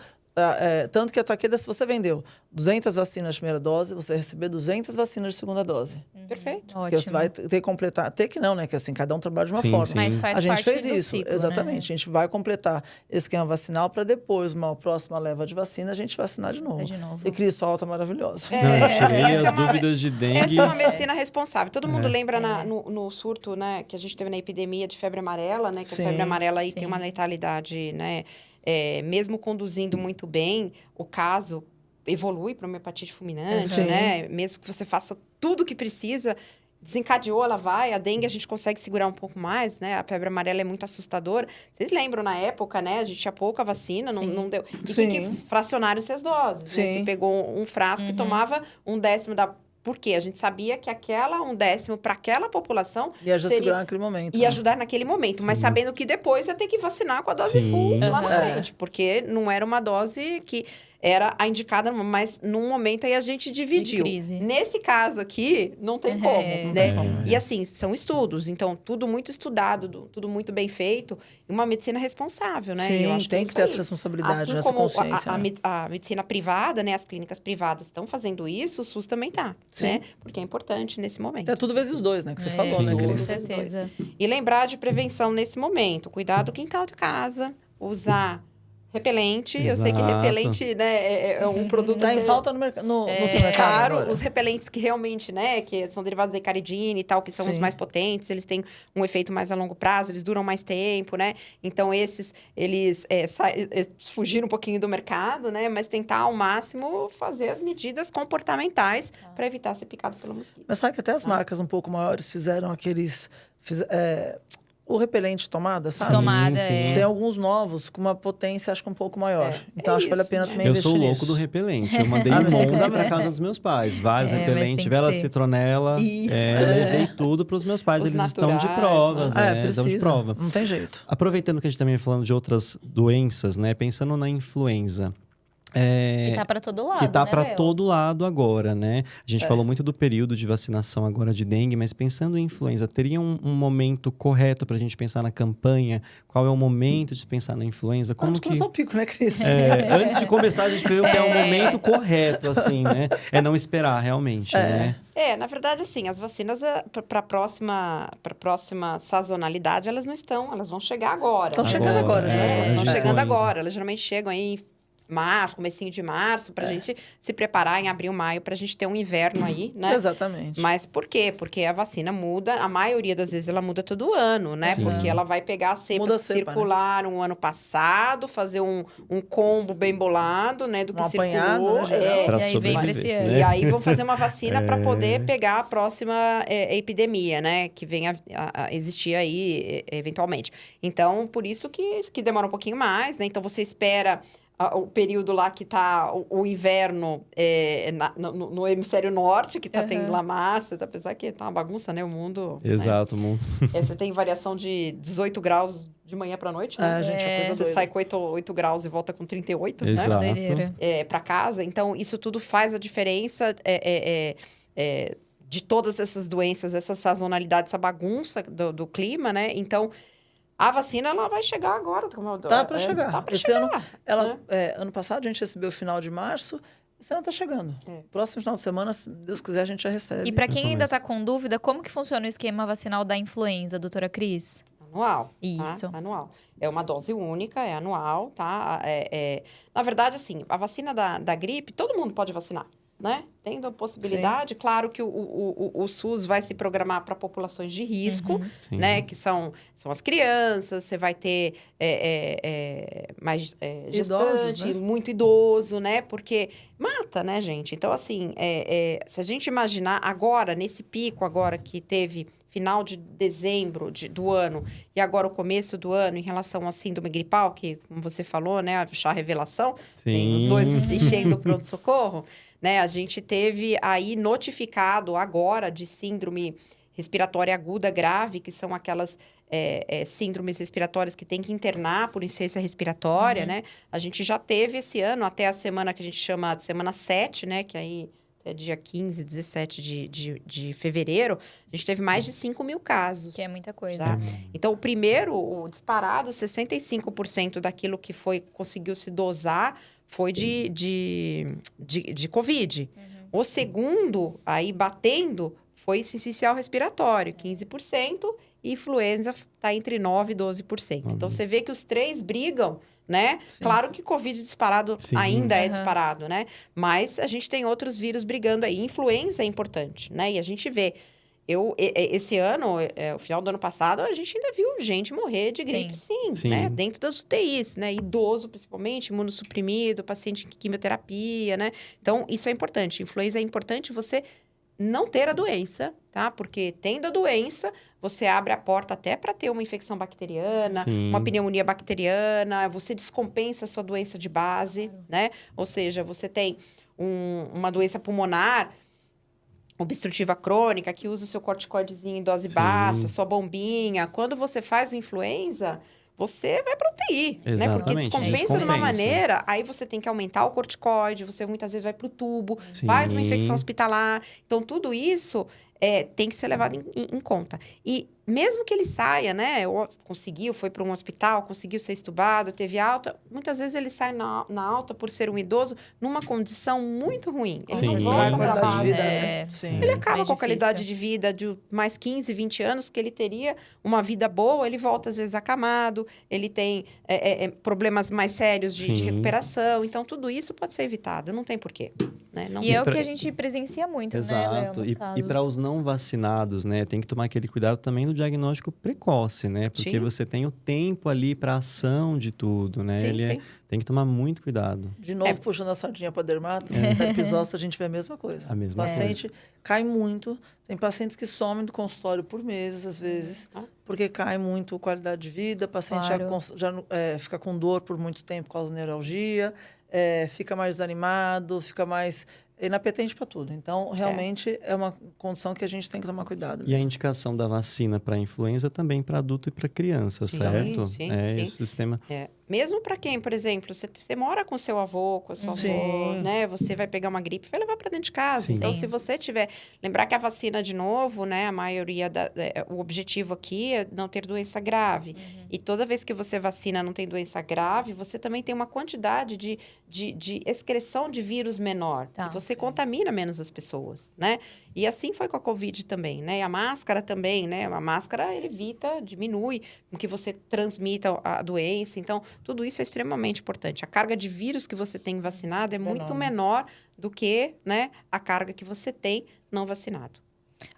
Tanto que a Takeda, se você vendeu 200 vacinas de primeira dose, você vai receber 200 vacinas de segunda dose. Perfeito. Porque você vai ter que completar... Ter que não, né? Que assim, cada um trabalha de uma forma. Sim. Mas faz a gente parte fez do isso, ciclo, exatamente. né? A gente vai completar esse esquema vacinal para depois, uma próxima leva de vacina, a gente vacinar de novo. De E Cris, sua alta maravilhosa. Não, eu tirei essa as dúvidas de dengue. Essa é uma medicina responsável. Todo mundo lembra no surto, né? Que a gente teve na epidemia de febre amarela, né? Que a febre amarela aí tem uma letalidade, né? Mesmo conduzindo muito bem, o caso evolui para uma hepatite fulminante, né? Mesmo que você faça tudo o que precisa, desencadeou, ela vai. A dengue a gente consegue segurar um pouco mais, né? A febre amarela é muito assustadora. Vocês lembram, na época, né? A gente tinha pouca vacina, não deu. E tem que fracionaram-se as doses, né? Você pegou um frasco e tomava 1/10 da... Por quê? A gente sabia que 1/10 para aquela população... Ia segurar naquele momento. Ia ajudar naquele momento, mas sabendo que depois ia ter que vacinar com a dose full lá na frente. Porque não era uma dose que era a indicada, mas num momento aí a gente dividiu. Nesse caso aqui, não tem como, né? E assim, são estudos. Então, tudo muito estudado, tudo muito bem feito. E uma medicina responsável, né? Sim, eu acho tem que ter essa responsabilidade, essa consciência. A medicina privada, né? As clínicas privadas estão fazendo isso, o SUS também tá. Né? Porque é importante nesse momento. É tudo vezes 2, né? Que você falou, né, Cris? Com certeza. E lembrar de prevenção nesse momento. Cuidar do quintal de casa. Usar repelente. Eu sei que repelente, né, é um produto... Tá em falta no mercado. No supermercado caro. agora. Os repelentes que realmente, né, que são derivados da icaridina e tal, que são os mais potentes, eles têm um efeito mais a longo prazo, eles duram mais tempo, né? Então, eles fugiram um pouquinho do mercado, né? Mas tentar, ao máximo, fazer as medidas comportamentais para evitar ser picado pelo mosquito. Mas sabe que até as marcas um pouco maiores fizeram aqueles... o repelente tomada, sabe? Tomada, sim. Tem alguns novos com uma potência, acho que um pouco maior. Então, acho que vale a pena também Eu investir sou nisso. louco do repelente. Eu mandei mas um tem que monte usar pra casa dos meus pais. Vários mas repelentes, tem que vela de ser. citronela. Levei tudo pros meus pais. Os Eles estão de naturais, provas, né? né? Estão de precisa. prova. Não tem jeito. Aproveitando que a gente também tá falando de outras doenças, né? Pensando na influenza. Que tá pra todo lado, Que tá né, pra Léo? todo lado agora, né? A gente falou muito do período de vacinação agora de dengue, mas pensando em influenza, teria um momento correto pra gente pensar na campanha? Qual é o momento de se pensar na influenza? Como Antes de que... começar o pico, né, Cris? Antes de começar, a gente viu que é o momento correto, assim, né? É não esperar, realmente, né? Na verdade, assim, as vacinas para a próxima sazonalidade, elas não estão, elas vão chegar agora. Estão chegando agora, né? Elas estão de chegando influenza. agora. Elas geralmente chegam aí em março, comecinho de março, pra gente se preparar em abril, maio, pra gente ter um inverno aí, né? Exatamente. Mas por quê? Porque a vacina muda, a maioria das vezes ela muda todo ano, né? Sim. Porque ela vai pegar a cepa Muda a cepa, circular um ano passado, fazer um combo bem bolado, né? Do que apanhado, circulou. né, geral. Pra E aí vem pra esse sobreviver, ano. né? E aí vão fazer uma vacina para poder pegar a próxima epidemia, né? Que venha a existir aí, eventualmente. Então, por isso que demora um pouquinho mais, né? Então, você espera o período lá que tá o inverno no hemisfério norte, que tá tendo lá março, apesar que tá uma bagunça, né? O mundo... Exato, Né? Você tem variação de 18 graus de manhã pra noite, né? Gente, é coisa Você doida. sai com 8 graus e volta com 38, Exato. né? Doideira. Para casa. Então, isso tudo faz a diferença de todas essas doenças, essa sazonalidade, essa bagunça do clima, né? Então, a vacina, ela vai chegar agora. Tá para chegar. Tá para Esse chegar. ano, ano passado, a gente recebeu o final de março. Esse ano tá chegando. Próximo final de semana, se Deus quiser, a gente já recebe. E pra quem ainda tá com dúvida, como que funciona o esquema vacinal da influenza, doutora Cris? Anual. Isso. Tá? Anual. É uma dose única, é anual, tá? Na verdade, assim, a vacina da gripe, todo mundo pode vacinar, né? Tendo a possibilidade, claro que o SUS vai se programar para populações de risco, né? Que são as crianças, você vai ter mais Idosos, gestante, né? muito idoso, né? Porque mata, né, gente? Então, assim, se a gente imaginar agora, nesse pico agora que teve final de dezembro do ano e agora o começo do ano em relação à síndrome gripal, que, como você falou, né? A chá revelação, tem os dois enchendo o pronto-socorro, né? A gente teve aí notificado agora de síndrome respiratória aguda grave, que são aquelas síndromes respiratórias que tem que internar por insuficiência respiratória, né? A gente já teve esse ano, até a semana que a gente chama de semana 7, né? Que aí é dia 15, 17 de fevereiro, a gente teve mais de 5 mil casos. Que é muita coisa. Tá? Então, o disparado, 65% daquilo que conseguiu se dosar foi de Covid. O segundo, aí batendo, foi sincicial respiratório, 15%, e influenza está entre 9% e 12%. Então, você vê que os três brigam, né? Sim. Claro que Covid disparado Sim. ainda é disparado, né? Mas a gente tem outros vírus brigando aí. Influenza é importante, né? E a gente vê... esse ano, o final do ano passado, a gente ainda viu gente morrer de gripe, sim, né? Dentro das UTIs, né? Idoso, principalmente, imunossuprimido, paciente em quimioterapia, né? Então, isso é importante. Influenza é importante você não ter a doença, tá? Porque tendo a doença, você abre a porta até para ter uma infecção bacteriana, Sim. uma pneumonia bacteriana, você descompensa a sua doença de base, né? Ou seja, você tem uma doença pulmonar obstrutiva crônica, que usa o seu corticoidezinho em dose Sim. baixa, sua bombinha. Quando você faz o influenza, você vai para UTI, né? Porque Exatamente, descompensa de uma descompensa. maneira, aí você tem que aumentar o corticoide, você muitas vezes vai para o tubo, Sim. faz uma infecção hospitalar. Então, tudo isso tem que ser levado em conta. E mesmo que ele saia, né? Ou conseguiu, foi para um hospital, conseguiu ser estubado, teve alta, muitas vezes ele sai na alta por ser um idoso numa condição muito ruim. Ele Sim, não volta sim, pra sim. base. né? Sim. Ele acaba Mais com a difícil. qualidade de vida de mais 15, 20 anos que ele teria uma vida boa, ele volta às vezes acamado, ele tem problemas mais sérios de Sim. recuperação. Então, tudo isso pode ser evitado, não tem porquê. Né? Não E tem. é o pra- que a gente presencia muito, né, Léo, Exato. nos E casos. para os não vacinados, né, tem que tomar aquele cuidado também do diagnóstico precoce, né? Porque Sim. você tem o tempo ali para ação de tudo, né? Sim, sim. Tem que tomar muito cuidado. De novo, puxando a sardinha para dermato, na episódio a gente vê a mesma coisa. A mesma O paciente cai muito. Tem pacientes que somem do consultório por meses, às vezes, porque cai muito a qualidade de vida. O paciente Claro. já fica com dor por muito tempo por causa da neuralgia, fica mais desanimado, fica mais inapetente para tudo. Então, realmente, é uma condição que a gente tem que tomar cuidado. E a indicação da vacina para influenza também para adulto e para criança, Sim, certo? sim, é, sim. esse sistema. Mesmo para quem, por exemplo, você mora com seu avô, com a sua avó, Sim. né? Você vai pegar uma gripe e vai levar para dentro de casa. Sim. Então, Sim. se você tiver... Lembrar que a vacina, de novo, né? A maioria... o objetivo aqui é não ter doença grave. E toda vez que você vacina não tem doença grave, você também tem uma quantidade de excreção de vírus menor. Tá. E você contamina menos as pessoas, né? E assim foi com a Covid também, né? E a máscara também, né? A máscara, ele evita, diminui com que você transmita a doença. Então, tudo isso é extremamente importante. A carga de vírus que você tem vacinado é muito menor do que, né, a carga que você tem não vacinado.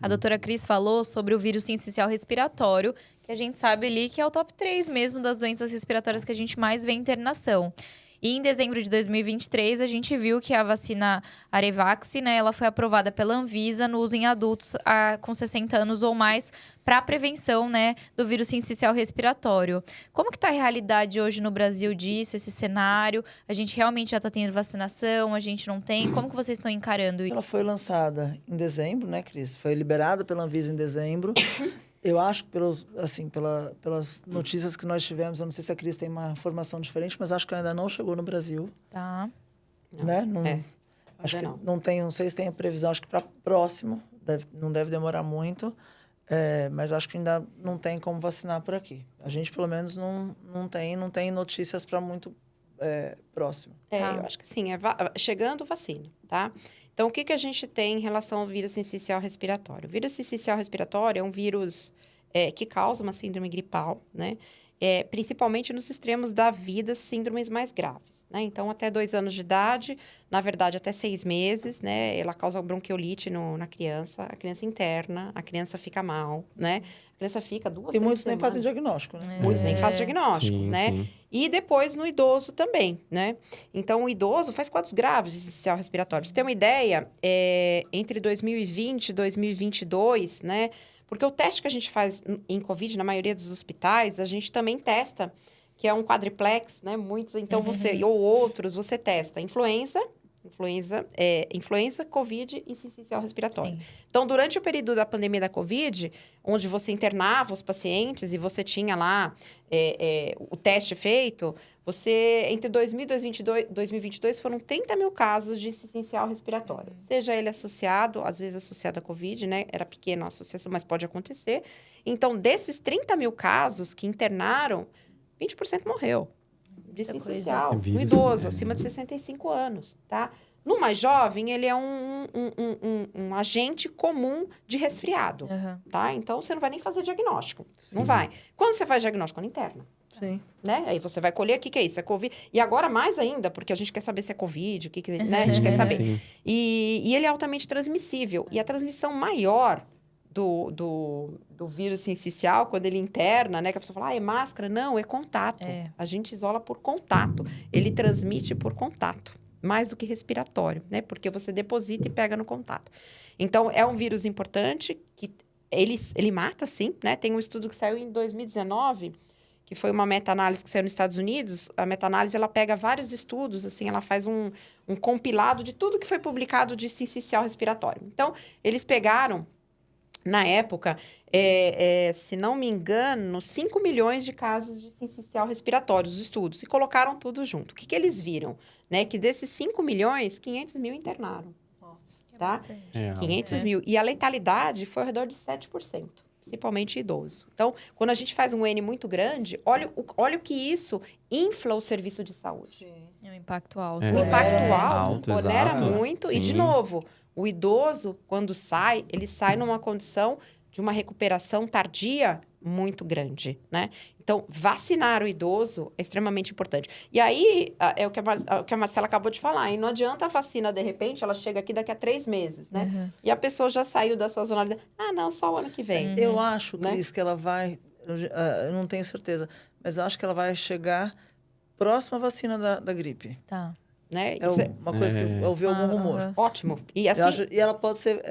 A doutora Cris falou sobre o vírus sincicial respiratório, que a gente sabe ali que é o top 3 mesmo das doenças respiratórias que a gente mais vê em internação. E em dezembro de 2023, a gente viu que a vacina Arevax, né, ela foi aprovada pela Anvisa no uso em adultos com 60 anos ou mais para a prevenção, né, do vírus sincicial respiratório. Como que está a realidade hoje no Brasil disso, esse cenário? A gente realmente já está tendo vacinação? A gente não tem? Como que vocês estão encarando isso? Ela foi lançada em dezembro, né, Cris? Foi liberada pela Anvisa em dezembro. Eu acho que pelas notícias que nós tivemos, eu não sei se a Cris tem uma informação diferente, mas acho que ainda não chegou no Brasil, Tá. né? Não, acho ainda que não. não tem, não sei se tem a previsão, acho que para próximo, não deve demorar muito, mas acho que ainda não tem como vacinar por aqui. A gente, pelo menos, não tem notícias para muito próximo. Tá. Eu acho que sim, chegando vacina, tá? Então, o que a gente tem em relação ao vírus sincicial respiratório? O vírus sincicial respiratório é um vírus que causa uma síndrome gripal, né? Principalmente nos extremos da vida, síndromes mais graves, né? Então, até 2 anos de idade, na verdade, até 6 meses, né? Ela causa bronquiolite na criança, a criança interna, a criança fica mal, né? A criança fica 2, 3 E muitos nem semanas. fazem diagnóstico, né? Muitos nem fazem diagnóstico, Sim, né? sim. E depois no idoso também, né? Então, o idoso faz quadros graves de sincicial respiratório. Pra você ter uma ideia, entre 2020 e 2022, né? Porque o teste que a gente faz em Covid, na maioria dos hospitais, a gente também testa, que é um quadriplex, né? Muitos, então ou outros, você testa influenza, Covid e sincicial respiratório. Sim. Então, durante o período da pandemia da Covid, onde você internava os pacientes e você tinha lá o teste feito, entre 2000 e 2022, foram 30 mil casos de sincicial respiratório. Seja ele associado, às vezes associado à Covid, né? Era pequena a associação, mas pode acontecer. Então, desses 30 mil casos que internaram, 20% morreu de Muita sincicial, coisa. no Vírus, idoso, acima de 65 anos, tá? No mais jovem, ele é um agente comum de resfriado, Aham. tá? Então, você não vai nem fazer diagnóstico. Sim. Não vai. Quando você faz diagnóstico, quando interna, Sim. né? Aí você vai colher o que é isso, é Covid. E agora mais ainda, porque a gente quer saber se é Covid, né? A gente quer saber. Sim. E ele é altamente transmissível. E a transmissão maior do vírus sincicial, quando ele interna, né? Que a pessoa fala, é máscara. Não, é contato. A gente isola por contato. Ele transmite por contato, mais do que respiratório, né? Porque você deposita e pega no contato. Então, é um vírus importante que ele mata, sim, né? Tem um estudo que saiu em 2019, que foi uma meta-análise que saiu nos Estados Unidos. A meta-análise, ela pega vários estudos, assim, ela faz um compilado de tudo que foi publicado de sincicial respiratório. Então, eles pegaram, na época, se não me engano, 5 milhões de casos de sincicial respiratório, os estudos, e colocaram tudo junto. O que eles viram? Né? Que desses 5 milhões, 500 mil internaram. Tá? 500 mil. E a letalidade foi ao redor de 7%, principalmente idoso. Então, quando a gente faz um N muito grande, olha o que isso infla o serviço de saúde. É um impacto alto. O impacto alto Alto, onera exato. muito. E, de Sim. novo, o idoso, quando sai, ele sai numa condição de uma recuperação tardia muito grande, né? Então, vacinar o idoso é extremamente importante. E aí, é o que a Marcela acabou de falar, e não adianta a vacina, de repente, ela chega aqui daqui a 3 meses, né? Uhum. E a pessoa já saiu da sazonalidade. Ah, não, só o ano que vem. Eu acho, Né? Cris, que ela vai... Eu não tenho certeza, mas eu acho que ela vai chegar próxima à vacina da gripe. Tá. Né? É Isso uma coisa que eu ouvi algum rumor. aham. ótimo. E Eu assim... acho- e ela pode ser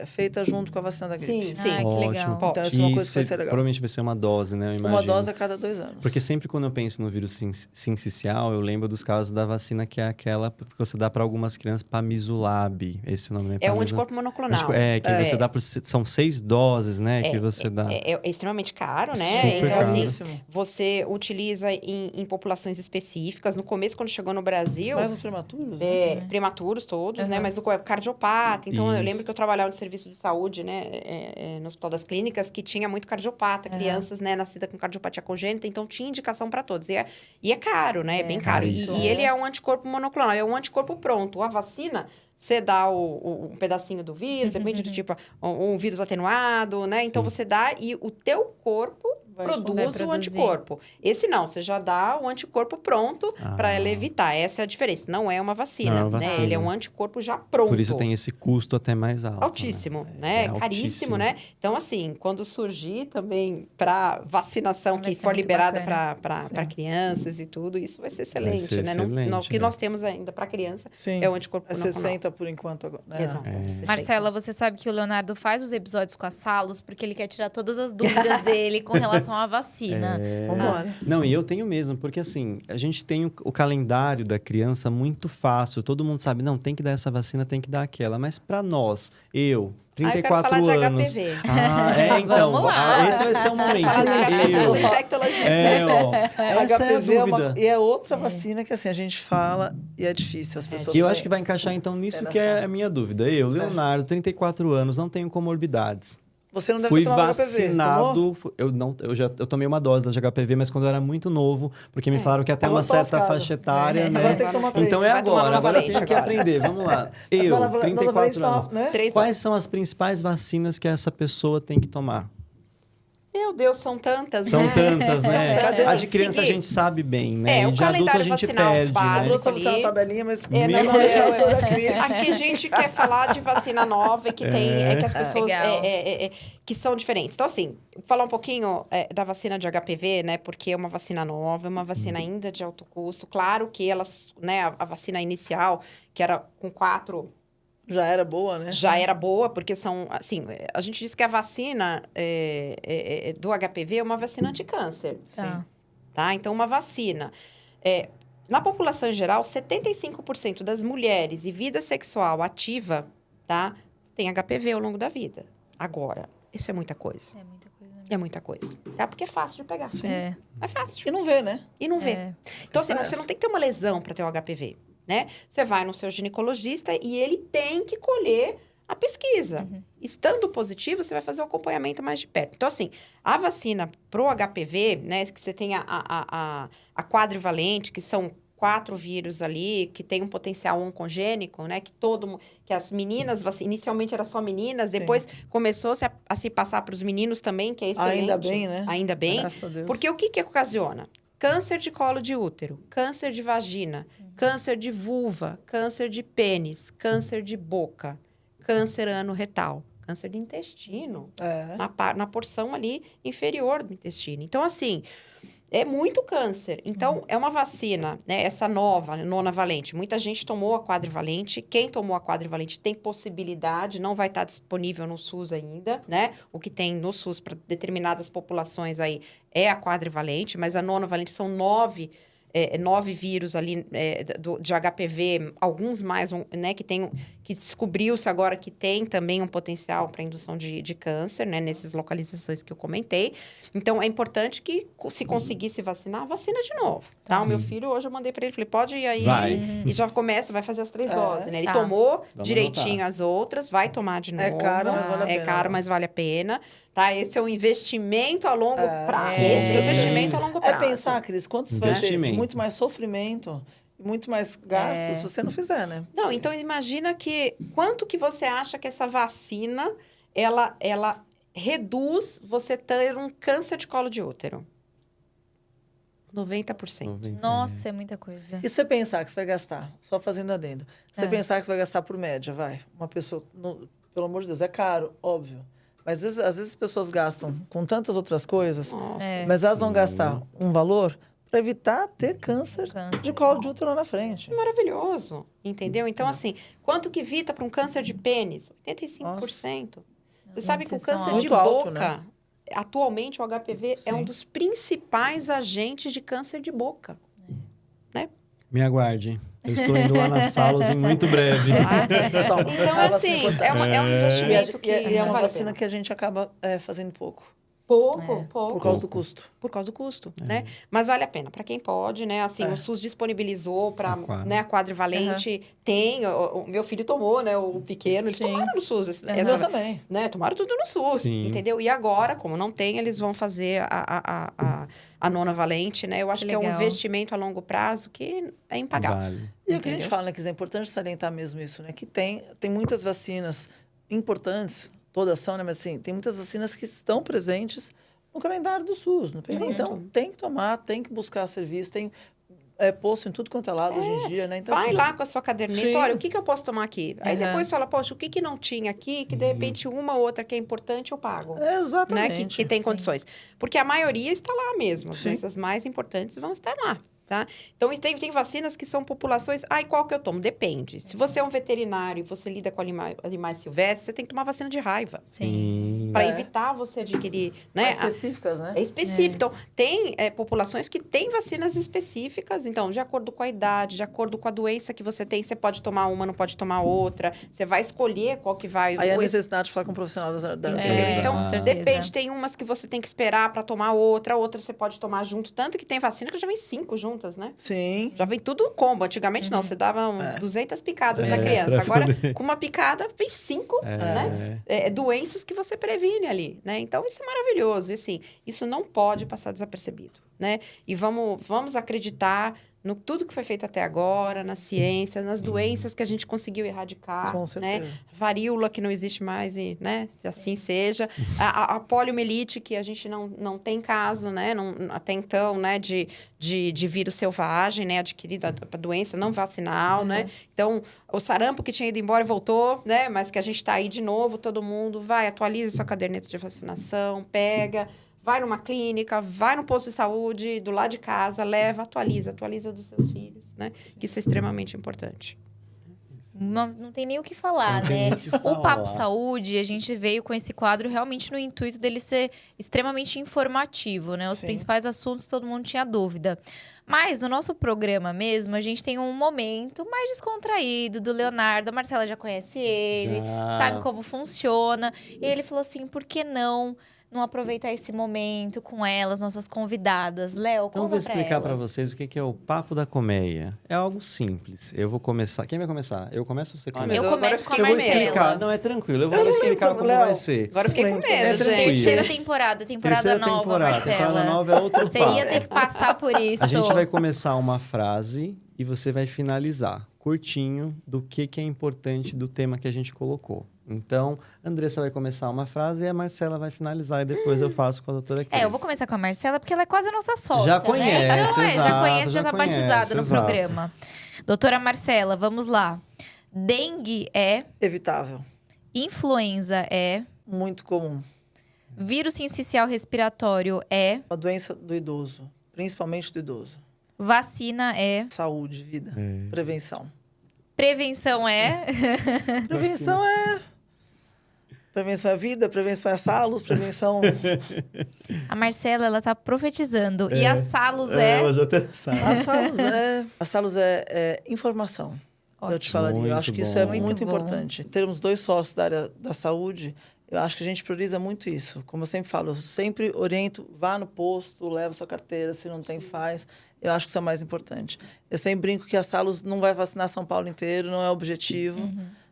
feita junto com a vacina da gripe. Sim, sim. Ah, que Ótimo. legal. Então, isso é uma coisa que vai ser legal. Provavelmente vai ser uma dose, né? Eu imagino. Uma dose a cada 2 anos. Porque sempre quando eu penso no vírus sincicial, eu lembro dos casos da vacina que é aquela que você dá para algumas crianças, Pamizulab. Esse é o nome, né? É o anticorpo monoclonal. Que você dá são 6 doses, né? Que você dá. É extremamente caro, né? Super Então, caro. assim, Caríssimo. você utiliza em populações específicas. No começo, quando chegou no Brasil... Mais os prematuros? Né? Prematuros todos, né? Uhum. Mas do cardiopata. Então, eu Isso. lembro que eu trabalhava no serviço de saúde, né? No Hospital das Clínicas, que tinha muito cardiopata, crianças, né? Nascidas com cardiopatia congênita. Então, tinha indicação para todos. E é caro, né? É bem caro. caríssimo. E ele é um anticorpo monoclonal. É um anticorpo pronto. A vacina... Você dá um pedacinho do vírus, depende do tipo, um vírus atenuado, né? Então, você dá e o teu corpo Vai produz vai o produzir. anticorpo. Esse não, você já dá o anticorpo pronto para ela evitar. Essa é a diferença. Não é uma vacina, Não é uma né? vacina. Ele é um anticorpo já pronto. Por isso tem esse custo até mais alto. Altíssimo, né? né? É Caríssimo, altíssimo. né? Então, assim, quando surgir também para vacinação Vai que ser for muito liberada bacana. para crianças e tudo, isso vai ser excelente, ser né? excelente, O que né? nós temos ainda para criança Sim. é o anticorpo É monoclonal. 60 por enquanto agora. Né? Exato. 60. Marcela, você sabe que o Leonardo faz os episódios com a Salos porque ele quer tirar todas as dúvidas dele com relação à vacina. Vambora. Não, e eu tenho mesmo, porque assim, a gente tem o calendário da criança muito fácil. Todo mundo sabe, não, tem que dar essa vacina, tem que dar aquela. Mas para nós, eu, Ah, eu quero 34 falar de anos. HPV. Então, Vamos lá. esse vai ser o momento. Fala de HPV, eu sou infectologista. Essa é a HPV dúvida. e é outra vacina que assim, a gente fala e é difícil. As pessoas E eu acho que vai encaixar então nisso que é Interação. a minha dúvida. Eu, Leonardo, 34 anos, não tenho comorbidades. Você não deve Fui ter tomado HPV, tomou? vacinado, eu tomei uma dose da HPV, mas quando eu era muito novo, porque me falaram que até Agora uma tô certa lascado. faixa etária, né? Agora tem que tomar três. Então é Vai tomar agora eu novalente tenho que agora. aprender. Vamos lá. Eu, Nova- Nova 34 anos. Zelândia, né? 3 Quais são as principais vacinas que essa pessoa tem que tomar? Meu Deus, são tantas, São né? tantas, né? Cadê A eu de criança a seguir? gente sabe bem, né? O E de adulto a calendário gente vacinal perde, Eu básico né? trouxe você na ali. tabelinha, mas Não, Meu deixa Deus. eu- da Cris. Aqui a gente quer falar de vacina nova e que tem, que as pessoas Legal. que são diferentes. Então, assim, falar um pouquinho da vacina de HPV, né? Porque é uma vacina nova, é uma vacina ainda de alto custo. Claro que elas, né, a vacina inicial, que era com 4... Já era boa, né? Já era boa, porque são, assim, a gente diz que a vacina do HPV é uma vacina anticâncer. Tá. Tá? Então, uma vacina. Na população em geral, 75% das mulheres e vida sexual ativa, tá? Tem HPV ao longo da vida. Agora, isso é muita coisa. É muita coisa. É muita coisa. Tá? Porque é fácil de pegar. É. É fácil. E não vê, né? E não vê. É. Então, assim, Essa é você essa. não tem que ter uma lesão para ter o HPV, né? Você vai no seu ginecologista e ele tem que colher a pesquisa. Estando positivo, você vai fazer o acompanhamento mais de perto. Então, assim, a vacina pro HPV, né? Que você tem a quadrivalente, que são 4 vírus ali, que tem um potencial oncogênico, né? Que as meninas, inicialmente era só meninas, depois começou-se a se passar para os meninos também, que é excelente. Ainda bem, né? Ainda bem. Graças a Deus. Porque o que ocasiona? Câncer de colo de útero, câncer de vagina, câncer de vulva, câncer de pênis, câncer de boca, câncer anorretal, câncer de intestino, É. na porção ali inferior do intestino. Então, assim, É muito câncer. Então, é uma vacina, né? Essa nova, nonavalente. Muita gente tomou a quadrivalente. Quem tomou a quadrivalente tem possibilidade, não vai estar disponível no SUS ainda, né? O que tem no SUS para determinadas populações aí é a quadrivalente, mas a nonavalente são 9 vírus ali de HPV, alguns mais, né, que descobriu-se agora que tem também um potencial para indução de câncer, né, nessas localizações que eu comentei. Então, é importante que, se conseguisse vacinar, vacina de novo, tá? O meu filho, hoje eu mandei para ele, falei, pode ir aí e já começa, vai fazer as 3 doses, né? Ele tomou direitinho as outras, vai tomar de novo. É caro, mas vale a pena. É caro, mas vale a pena. Tá, esse é um investimento a longo prazo. Esse é um investimento a longo prazo. É pensar, Cris, quanto você vai ter muito mais sofrimento, muito mais gastos se você não fizer, né? Não, então imagina quanto que você acha que essa vacina, ela reduz você ter um câncer de colo de útero? 90%. Nossa, é muita coisa. E você pensar que você vai gastar, só fazendo adendo, você pensar que você vai gastar por média, uma pessoa, pelo amor de Deus, é caro, óbvio. Mas às vezes as pessoas gastam com tantas outras coisas, mas elas vão gastar um valor para evitar ter câncer de colo de útero lá na frente. Maravilhoso, entendeu? Então, assim, quanto que evita para um câncer de pênis? 85%. Nossa. Você sabe que o câncer de muito alto, boca, né? atualmente o HPV é um dos principais agentes de câncer de boca. Né? Me aguarde. Eu estou indo lá na Salos em muito breve. Então, assim, é um investimento que é uma vale a vacina pena. que a gente acaba fazendo pouco. Pouco. Por causa do custo. Por causa do custo, né? Mas vale a pena. Para quem pode, né? Assim, o SUS disponibilizou para a quadrivalente. Tem, o meu filho tomou, né? O pequeno, eles tomaram no SUS. Nós também. Né? Tomaram tudo no SUS, entendeu? E agora, como não tem, eles vão fazer a nonavalente, né? Eu acho que é um investimento a longo prazo que é impagável. Vale. E o que a gente fala, né, que é importante salientar mesmo isso, né? Que tem muitas vacinas importantes, todas são, né? Mas assim, tem muitas vacinas que estão presentes no calendário do SUS. Então, tem que tomar, tem que buscar serviço, tem posto em tudo quanto é lado hoje em dia, né? Então, Vai assim, lá com a sua caderneta, olha, o que eu posso tomar aqui? Aí depois fala, poxa, o que não tinha aqui, que de repente uma ou outra que é importante eu pago. Exatamente. Né? Que tem condições. Porque a maioria está lá mesmo, as doenças mais importantes vão estar lá. Tá? Então, tem vacinas que são populações... e qual que eu tomo? Depende. Se você é um veterinário e você lida com animais silvestres, você tem que tomar vacina de raiva. Sim. Para evitar você adquirir... Né? Específicas, né? É específico. Então, tem populações que têm vacinas específicas. Então, de acordo com a idade, de acordo com a doença que você tem, você pode tomar uma, não pode tomar outra. Você vai escolher qual que vai... Aí a necessidade de falar com um profissional da saúde. Então, depende. Tem umas que você tem que esperar para tomar outra você pode tomar junto. Tanto que tem vacina que já vem 5 juntas. Né? Sim. Já vem tudo combo. Antigamente não, você dava 200 picadas na criança. Agora, com uma picada, vem 5, né? Doenças que você previne ali, né? Então, isso é maravilhoso. E, assim, isso não pode passar desapercebido, né? E vamos acreditar no tudo que foi feito até agora, na ciência, nas doenças que a gente conseguiu erradicar. Com certeza. Né? Varíola, que não existe mais, né? Se assim seja. A poliomielite, que a gente não tem caso, né? Até então, né? De vírus selvagem, né? Adquirido a doença não vacinal, né? Então, o sarampo que tinha ido embora voltou, né? Mas que a gente está aí de novo, todo mundo atualiza sua caderneta de vacinação, pega... Vai numa clínica, vai no posto de saúde, do lado de casa, leva, atualiza dos seus filhos, né? Que isso é extremamente importante. Não tem nem o que falar, né? O Papo Saúde, a gente veio com esse quadro realmente no intuito dele ser extremamente informativo, né? Os principais assuntos, todo mundo tinha dúvida. Mas no nosso programa mesmo, a gente tem um momento mais descontraído do Leonardo. A Marcela já conhece ele, sabe como funciona. E ele falou assim, por que não aproveitar esse momento com elas, nossas convidadas? Léo, Então, eu vou explicar para vocês o que é o Papo da Colmeia. É algo simples. Eu vou começar. Quem vai começar? Eu começo ou você começa? Eu começo com a Eu vou Marcela. explicar. Não, é tranquilo. Eu vou explicar como vai ser. Agora eu fiquei com medo, gente. Terceira temporada nova, Marcela. Temporada nova é outro Você papo. ia ter que passar por isso. A gente vai começar uma frase e você vai finalizar curtinho do que é importante do tema que a gente colocou. Então, a Andressa vai começar uma frase e a Marcela vai finalizar. E depois eu faço com a doutora Cris. Eu vou começar com a Marcela, porque ela é quase a nossa sócia, Já conhece, né? Então, exato, já conhece, já tá conhece, batizada no exato. programa. Doutora Marcela, vamos lá. Dengue é... Evitável. Influenza é... Muito comum. Vírus sincicial respiratório é... A doença do idoso. principalmente do idoso. Vacina é. Saúde, vida, prevenção. Prevenção é. Prevenção é... Prevenção é vida, prevenção é salos, prevenção... A Marcela, ela tá profetizando. E a Salos Ela já até sabe. A Salos é informação. Eu te falaria. Eu acho que isso é Muito muito bom. importante. Termos 2 sócios da área da saúde, eu acho que a gente prioriza muito isso. Como eu sempre falo, eu sempre oriento, vá no posto, leva sua carteira, se não tem, faz. Eu acho que isso é o mais importante. Eu sempre brinco que a Salos não vai vacinar São Paulo inteiro, não é o objetivo.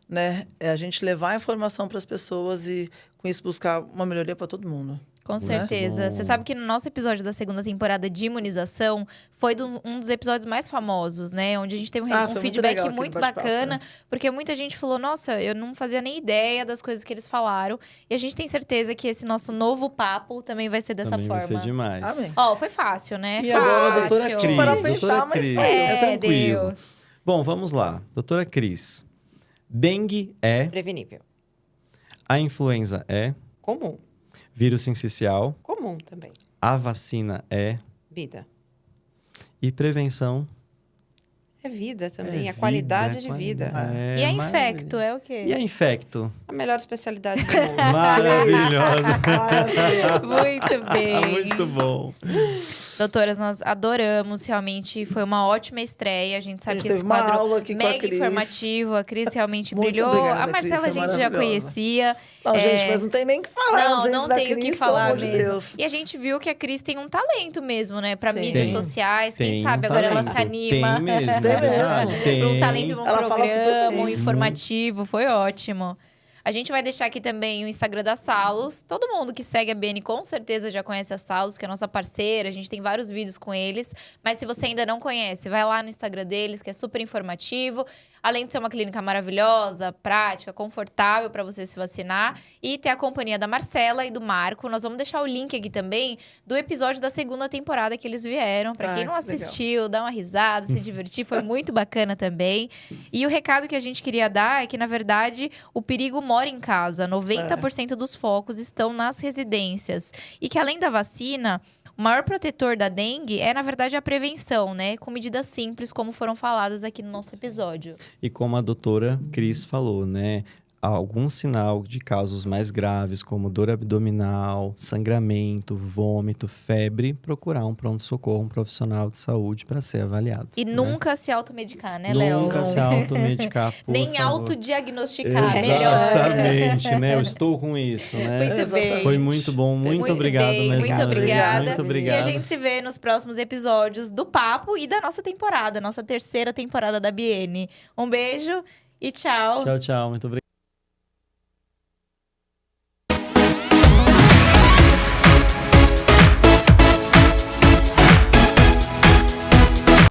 Né? É a gente levar a informação para as pessoas e, com isso, buscar uma melhoria para todo mundo. Com certeza. Bom. Você sabe que no nosso episódio da segunda temporada de imunização foi um dos episódios mais famosos, né? Onde a gente teve um foi muito feedback legal aquele muito bate-papo, bacana. né? Porque muita gente falou, nossa, eu não fazia nem ideia das coisas que eles falaram. E a gente tem certeza que esse nosso novo papo também vai ser dessa Também forma. vai ser demais. Amém. Ó, foi fácil, né? E fácil. agora a doutora Cris. Para pensar, Doutora mas Cris, é, tranquilo. deu. Bom, vamos lá. Doutora Cris, dengue é, Prevenível. a influenza é, Comum. vírus sincicial, Comum também. a vacina é Vida. e prevenção É vida também. é a qualidade vida, de vida. É E a maravilha. infecto é o quê? E a infecto? A melhor especialidade do mundo. Maravilhosa. Muito bem. Muito bom. Doutoras, nós adoramos, realmente foi uma ótima estreia. A gente sabe A gente que esse teve uma quadro aula aqui com a mega Cris. informativo, a Cris realmente Muito brilhou. obrigada, A Marcela Cris, a foi gente já maravilhosa. conhecia. Não, gente, mas não tem nem o que falar. Não, às vezes, não da tem o Cris, que pelo falar amor de mesmo. Deus. E a gente viu que a Cris tem um talento mesmo, né? Pra Sim. mídias Tem. sociais. Quem Tem sabe um agora ela talento. se anima. Tem mesmo, Tem é verdade. mesmo. Tem. Pra um talento de um Ela fala super programa, bem. um informativo. Foi ótimo. A gente vai deixar aqui também o Instagram da Salos. Todo mundo que segue a BN com certeza já conhece a Salos, que é a nossa parceira. A gente tem vários vídeos com eles. Mas se você ainda não conhece, vai lá no Instagram deles, que é super informativo. Além de ser uma clínica maravilhosa, prática, confortável para você se vacinar. E ter a companhia da Marcela e do Marco. Nós vamos deixar o link aqui também do episódio da segunda temporada que eles vieram. Para quem não que legal. assistiu, dá uma risada, se divertir. Foi muito bacana também. E o recado que a gente queria dar é que, na verdade, o perigo mora em casa. 90% dos focos estão nas residências. E que, além da vacina, o maior protetor da dengue é, na verdade, a prevenção, né? Com medidas simples, como foram faladas aqui no nosso episódio. E como a doutora Cris falou, né? Algum sinal de casos mais graves, como dor abdominal, sangramento, vômito, febre, procurar um pronto-socorro, um profissional de saúde para ser avaliado. E né? nunca se automedicar, né, Léo? Nunca se automedicar, por Nem favor. autodiagnosticar, melhor. Exatamente, né? Eu estou com isso, né? Muito bem. Foi muito bom, muito obrigado bem, mais muito uma obrigada. vez. Muito obrigado. E a gente se vê nos próximos episódios do Papo e da nossa temporada, nossa terceira temporada da BN. Um beijo e tchau. Tchau, tchau. Muito obrigado.